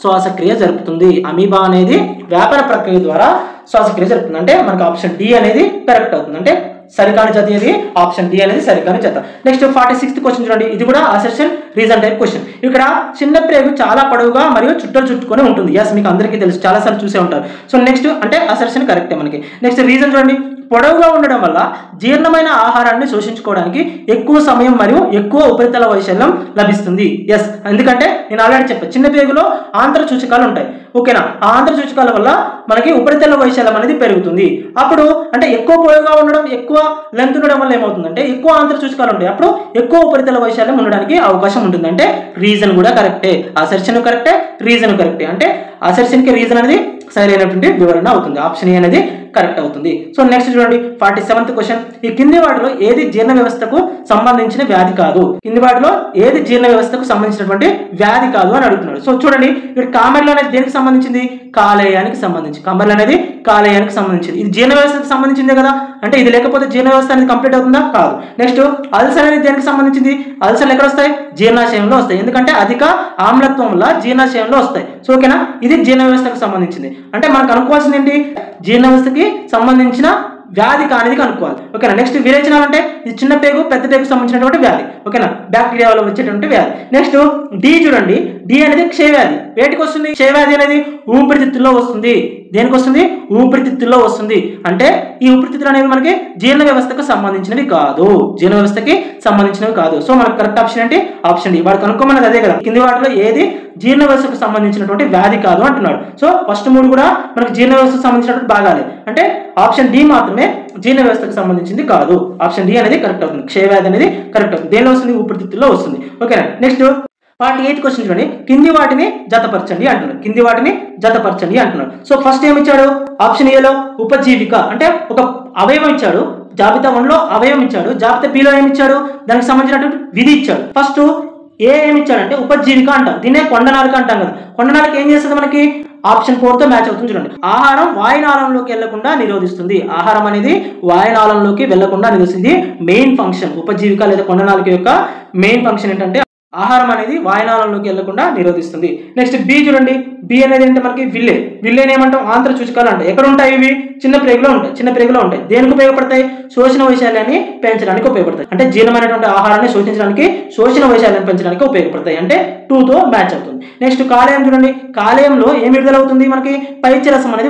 శ్వాసక్రియ జరుపుతుంది. అమీబా అనేది వ్యాపన ప్రక్రియ ద్వారా శ్వాసక్రియ జరుపుతుంది. అంటే మనకు ఆప్షన్ డి అనేది కరెక్ట్ అవుతుంది. అంటే సరికాని జత ఏది? ఆప్షన్ డి అనేది సరికాని జత. నెక్స్ట్ 46th క్వశ్చన్ చూడండి. ఇది కూడా అసెర్షన్ రీజన్ టైప్ క్వశ్చన్. ఇక్కడ చిన్న ప్రేగు చాలా పొడవుగా మరియు చుట్టుకొని ఉంటుంది. ఎస్, మీకు అందరికీ తెలుసు, చాలాసార్లు చూసే ఉంటారు. సో నెక్స్ట్ అంటే అసెర్షన్ కరెక్టే మనకి. నెక్స్ట్ రీజన్ చూడండి, పొడవుగా ఉండడం వల్ల జీర్ణమైన ఆహారాన్ని శోషించుకోవడానికి ఎక్కువ సమయం మరియు ఎక్కువ ఉపరితల వైశాల్యం లభిస్తుంది. ఎస్, ఎందుకంటే నేను ఆల్రెడీ చెప్పాను, చిన్న పేగులో ఆంతర సూచకాలు ఉంటాయి. ఓకేనా? ఆ ఆంతర సూచకాల వల్ల మనకి ఉపరితల వైశాల్యం అనేది పెరుగుతుంది. అప్పుడు అంటే ఎక్కువ పొడవుగా ఉండడం, ఎక్కువ లెంత్ ఉండడం వల్ల ఏమవుతుందంటే ఎక్కువ ఆంతర సూచకాలు ఉంటాయి. అప్పుడు ఎక్కువ ఉపరితల వైశాల్యం ఉండడానికి అవకాశం ఉంటుంది. అంటే రీజన్ కూడా కరెక్టే. అసెర్షన్ కరెక్టే, రీజన్ కరెక్టే. అంటే అసెర్షన్కి రీజన్ అనేది సరైనటువంటి వివరణ అవుతుంది. ఆప్షన్ ఏ అనేది కరెక్ట్ అవుతుంది. సో నెక్స్ట్ చూడండి, 47th క్వశ్చన్. ఈ కింది వాటిలో ఏది జీర్ణ వ్యవస్థకు సంబంధించిన వ్యాధి కాదు? కింది వాటిలో ఏది జీర్ణ వ్యవస్థకు సంబంధించినటువంటి వ్యాధి కాదు అని అడుగుతున్నాడు. సో చూడండి, ఇక్కడ కామెర్లు అనేది దేనికి సంబంధించింది? కాలేయానికి సంబంధించి. కామెర్లు అనేది కాలేయానికి సంబంధించింది. ఇది జీర్ణ వ్యవస్థకు సంబంధించిందే కదా. అంటే ఇది లేకపోతే జీర్ణ వ్యవస్థ అనేది కంప్లీట్ అవుతుందా? కాదు. నెక్స్ట్ అల్సర్ అనేది దేనికి సంబంధించింది? అల్సర్లు ఎక్కడ వస్తాయి? జీర్ణాశయంలో వస్తాయి. ఎందుకంటే అధిక ఆమ్లత్వం వల్ల జీర్ణాశయంలో వస్తాయి. సో ఓకేనా, ఇది జీర్ణ వ్యవస్థకు సంబంధించింది. అంటే మనకు అనుకోవాల్సింది ఏంటి? జీర్ణ వ్యవస్థకి సంబంధించిన వ్యాధి కానిది కనుక్కోవాలి. ఓకేనా? నెక్స్ట్ విరేచనాలు అంటే ఇది చిన్న పేగు పెద్ద పేగుకు సంబంధించినటువంటి వ్యాధి. ఓకేనా? బ్యాక్టీరియా వల్ల వచ్చేటువంటి వ్యాధి. నెక్స్ట్ డి చూడండి, డి అనేది క్షయవ్యాధి. వేటికి వస్తుంది? క్షయవ్యాధి అనేది ఊపిరితిత్తుల్లో వస్తుంది. దేనికి వస్తుంది? ఊపిరితిత్తుల్లో వస్తుంది. అంటే ఈ ఊపిరితిత్తులు అనేవి మనకి జీర్ణ వ్యవస్థకు సంబంధించినవి కాదు. జీర్ణ వ్యవస్థకి సంబంధించినవి కాదు. సో మనకు కరెక్ట్ ఆప్షన్ ఏంటి? Option D. వాడు కనుక్కోమన్నది అదే కదా. కింది వాటిలో ఏది జీర్ణ వ్యవస్థకు సంబంధించినటువంటి వ్యాధి కాదు అంటున్నాడు. సో ఫస్ట్ మూడు కూడా మనకు జీర్ణ వ్యవస్థకు సంబంధించినటువంటి భాగాలే. అంటే ఆప్షన్ డి మాత్రమే జీర్ణ వ్యవస్థకు సంబంధించింది కాదు. ఆప్షన్ డి అనేది కరెక్ట్ అవుతుంది. క్షయవ్యాధి అనేది కరెక్ట్ అవుతుంది. దేనిలో వస్తుంది? ఊపిరితిత్తుల్లో వస్తుంది. ఓకేనా? నెక్స్ట్ 48th క్వశ్చన్ చూడండి, కింది వాటిని జతపరచండి అంటున్నాడు. కింది వాటిని జతపరచండి అంటున్నాడు. సో ఫస్ట్ ఏమి ఇచ్చాడు? ఆప్షన్ ఏలో ఉపజీవిక అంటే ఒక అవయవం ఇచ్చాడు. జాబితా 1లో అవయవం ఇచ్చాడు. జాబితా బిలో ఏమి ఇచ్చాడు? దానికి సంబంధించినటువంటి విధి ఇచ్చాడు. ఫస్ట్ ఏమి ఇచ్చాడంటే ఉపజీవిక అంటాం. దీన్నే కొండనాలిక అంటాం కదా. కొండనాలిక ఏం చేస్తుంది మనకి? ఆప్షన్ 4తో మ్యాచ్ అవుతుంది. చూడండి, ఆహారం వాయునాళంలోకి వెళ్లకుండా నిరోధిస్తుంది. ఆహారం అనేది వాయునాళంలోకి వెళ్లకుండా నిరోధిస్తుంది. మెయిన్ ఫంక్షన్ ఉపజీవిక లేదా కొండనాలిక యొక్క మెయిన్ ఫంక్షన్ ఏంటంటే ఆహారం అనేది వాయునాళంలోకి వెళ్లకుండా నిరోధిస్తుంది. నెక్స్ట్ బి చూడండి, బి అనేది ఏంటంటే మనకి విల్లేని ఏమంటాం? ఆంతర సూచకాలు అంటాయి. ఎక్కడ ఉంటాయి? ఇవి చిన్న ప్రేగులో ఉంటాయి. దేనికి ఉపయోగపడతాయి? శోషణ వైశాల్యాన్ని పెంచడానికి ఉపయోగపడతాయి. అంటే జీర్ణమైనటువంటి ఆహారాన్ని శోషించడానికి, శోషణ వైశాల్యాన్ని పెంచడానికి ఉపయోగపడతాయి. అంటే 2తో మ్యాచ్ అవుతుంది. నెక్స్ట్ కాలేయం చూడండి, కాలేయంలో ఏం విడుదలవుతుంది? మనకి పైత్యరసం అనేది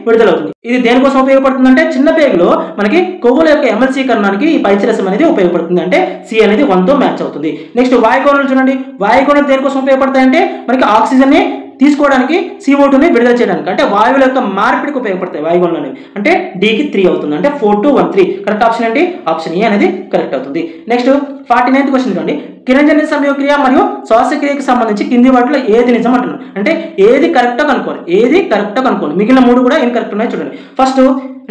విడుదలవుతుంది. ఇది దేనికోసం ఉపయోగపడుతుంది అంటే చిన్న పేగులో మనకి కొవ్వుల యొక్క ఎమల్సీకరణానికి ఈ పైత్యరసం అనేది ఉపయోగపడుతుంది. అంటే సి అనేది 1తో మ్యాచ్ అవుతుంది. నెక్స్ట్ వాయుకోణాలు చూడండి, వాయుకోణాలు దేనికోసం ఉపయోగపడతాయంటే మనకి ఆక్సిజన్ ని తీసుకోవడానికి, CO2ని విడుదల చేయడానికి, అంటే వాయువుల యొక్క మార్పిడికి ఉపయోగపడతాయి వాయుగోళాలు అనేవి. అంటే డికి 3 అవుతుంది. అంటే 4 to 1 3. కరెక్ట్ ఆప్షన్ ఏంటి? ఆప్షన్ ఏ అనేది కరెక్ట్ అవుతుంది. నెక్స్ట్ 49th క్వశ్చన్ చూడండి, కిరణజన్య సంయోక్రియ మరియు శ్వాసక్రియకి సంబంధించి కింది వాటిలో ఏది నిజం అంటున్నాడు. అంటే ఏది కరెక్టో కనుక్కోవాలి. మిగిలిన 3 కూడా ఇన్కరెక్ట్ ఉన్నాయి. చూడండి, ఫస్ట్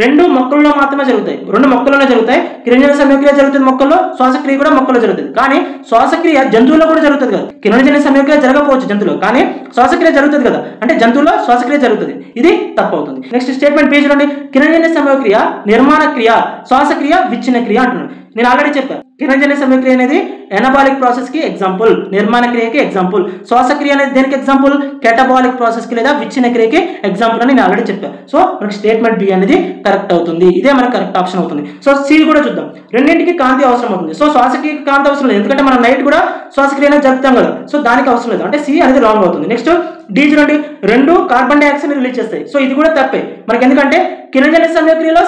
2 మొక్కల్లో మాత్రమే జరుగుతాయి. 2 మొక్కల్లోనే జరుగుతాయి. కిరణజన్య సంయోక్రియ జరుగుతుంది మొక్కల్లో, శ్వాసక్రియ కూడా మొక్కల్లో జరుగుతుంది. కానీ శ్వాసక్రియ జంతువుల్లో కూడా జరుగుతుంది కదా. కిరణజన్య సంయోక్రియ జరగకపోవచ్చు జంతువులో, కానీ శ్వాసక్రియ జరుగుతుంది కదా. అంటే జంతువుల్లో శ్వాసక్రియ జరుగుతుంది. ఇది తప్పు అవుతుంది. నెక్స్ట్ స్టేట్మెంట్ బి చూడండి, కిరణజన్య సంయోక్రియ నిర్మాణ క్రియ, శ్వాసక్రియ విచ్ఛిన్న క్రియ అంటున్నాడు. నేను ఆల్రెడీ చెప్పాను, కిరణజన్య సమయక్రియ అనేది ఎనబాలిక్ ప్రాసెస్ కి ఎగ్జాంపుల్, నిర్మాణ క్రియకి ఎగ్జాంపుల్. శ్వాసక్రియ అనేది దేనికి ఎగ్జాంపుల్? కెటబాలిక్ ప్రాసెస్ కి లేదా విచ్ఛిన్న క్రియకి ఎగ్జాంపుల్ అని నేను ఆల్రెడీ చెప్పాను. సో మనకి స్టేట్మెంట్ బి అనేది కరెక్ట్ అవుతుంది. ఇదే మనకి కరెక్ట్ ఆప్షన్ అవుతుంది. సో సి కూడా చూద్దాం. రెండింటికి కాంతి అవసరం అవుతుంది. సో శ్వాసక్రియకి కాంతి అవసరం లేదు, ఎందుకంటే మనం నైట్ కూడా శ్వాసక్రియ అనేది జరుపుతాం కదా, సో దానికి అవసరం లేదు, అంటే సి అనేది రాంగ్ అవుతుంది. నెక్స్ట్ డి చూడండి, రెండు కార్బన్ డైఆక్సైడ్ రిలీజ్ చేస్తాయి. సో ఇది కూడా తప్పే మనకి, ఎందుకంటే కిరణజన్య సమయక్రియలో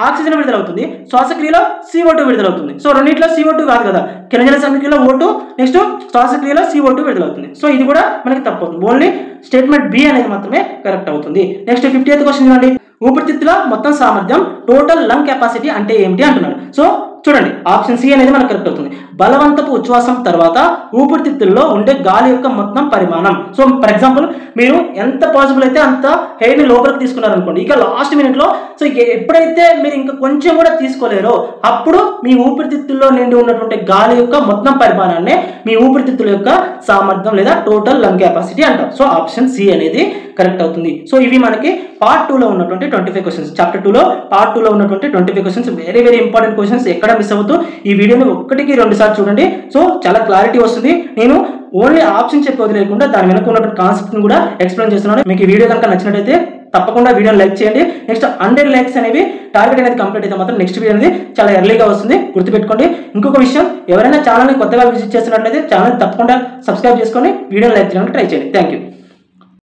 ఆక్సిజన్ విడుదలవుతుంది, శ్వాసక్రియలో CO2 విడుదలవుతుంది. సో రెండింటిలో CO2 కాదు కదా, కిరణజన్య సమయక్రియలో O2, నెక్స్ట్ శ్వాసక్రియలో CO2 విడుదలవుతుంది. సో ఇది కూడా మనకి తప్పు అవుతుంది. ఓన్లీ స్టేట్మెంట్ బి అనేది మాత్రమే కరెక్ట్ అవుతుంది. నెక్స్ట్ 50th క్వశ్చన్ చూడండి, ఊపిరితిత్తుల మొత్తం సామర్థ్యం టోటల్ లంగ్ కెపాసిటీ అంటే ఏమిటి అంటున్నాడు. సో చూడండి, ఆప్షన్ సి అనేది మనకు కరెక్ట్ అవుతుంది. బలవంతపు ఉచ్ఛ్వాసం తర్వాత ఊపిరితిత్తుల్లో ఉండే గాలి యొక్క మొత్తం పరిమాణం. సో ఫర్ ఎగ్జాంపుల్ మీరు ఎంత పాసిబుల్ అయితే అంత ఎయిర్ని లోపలికి తీసుకున్నారనుకోండి, ఇక లాస్ట్ మినిట్లో సో ఎప్పుడైతే మీరు ఇంకా కొంచెం కూడా తీసుకోలేరో అప్పుడు మీ ఊపిరితిత్తుల్లో నిండి ఉన్నటువంటి గాలి యొక్క మొత్తం పరిమాణాన్ని మీ ఊపిరితిత్తుల యొక్క సామర్థ్యం లేదా టోటల్ లంగ్ కెపాసిటీ అంటాం. సో ఆప్షన్ సి అనేది కరెక్ట్ అవుతుంది. సో ఇవి మనకి పార్ట్ 2లో ఉన్నటువంటి 25 క్వశ్చన్స్, చాప్టర్ 2లో పార్ట్ 2లో ఉన్నటువంటి 25 questions, very very important questions. ఎక్కడ మిస్ అవుతూ ఈ వీడియోని 1-2 సార్లు చూడండి. సో చాలా క్లారిటీ వస్తుంది. నేను ఓన్లీ ఆప్షన్ చెప్పి వదిలేకుండా దాని వెనక ఉన్నటువంటి కాన్సెప్ట్ని కూడా ఎక్స్ప్లెయిన్ చేస్తున్నాను. మీకు ఈ వీడియో కనుక నచ్చినట్టయితే తప్పకుండా వీడియోని లైక్ చేయండి. నెక్స్ట్ 100 లైక్స్ అనేవి టార్గెట్ అనేది కంప్లీట్ అయితే మాత్రం నెక్స్ట్ వీడియో అనేది చాలా ఎర్లీగా వస్తుంది, గుర్తుపెట్టుకోండి. ఇంకొక విషయం, ఎవరైనా ఛానల్ని కొత్తగా విజిట్ చేస్తున్నట్లయితే ఛానల్ తప్పకుండా సబ్స్క్రైబ్ చేసుకొని వీడియోని లైక్ చేయడానికి ట్రై చేయండి. Thank you.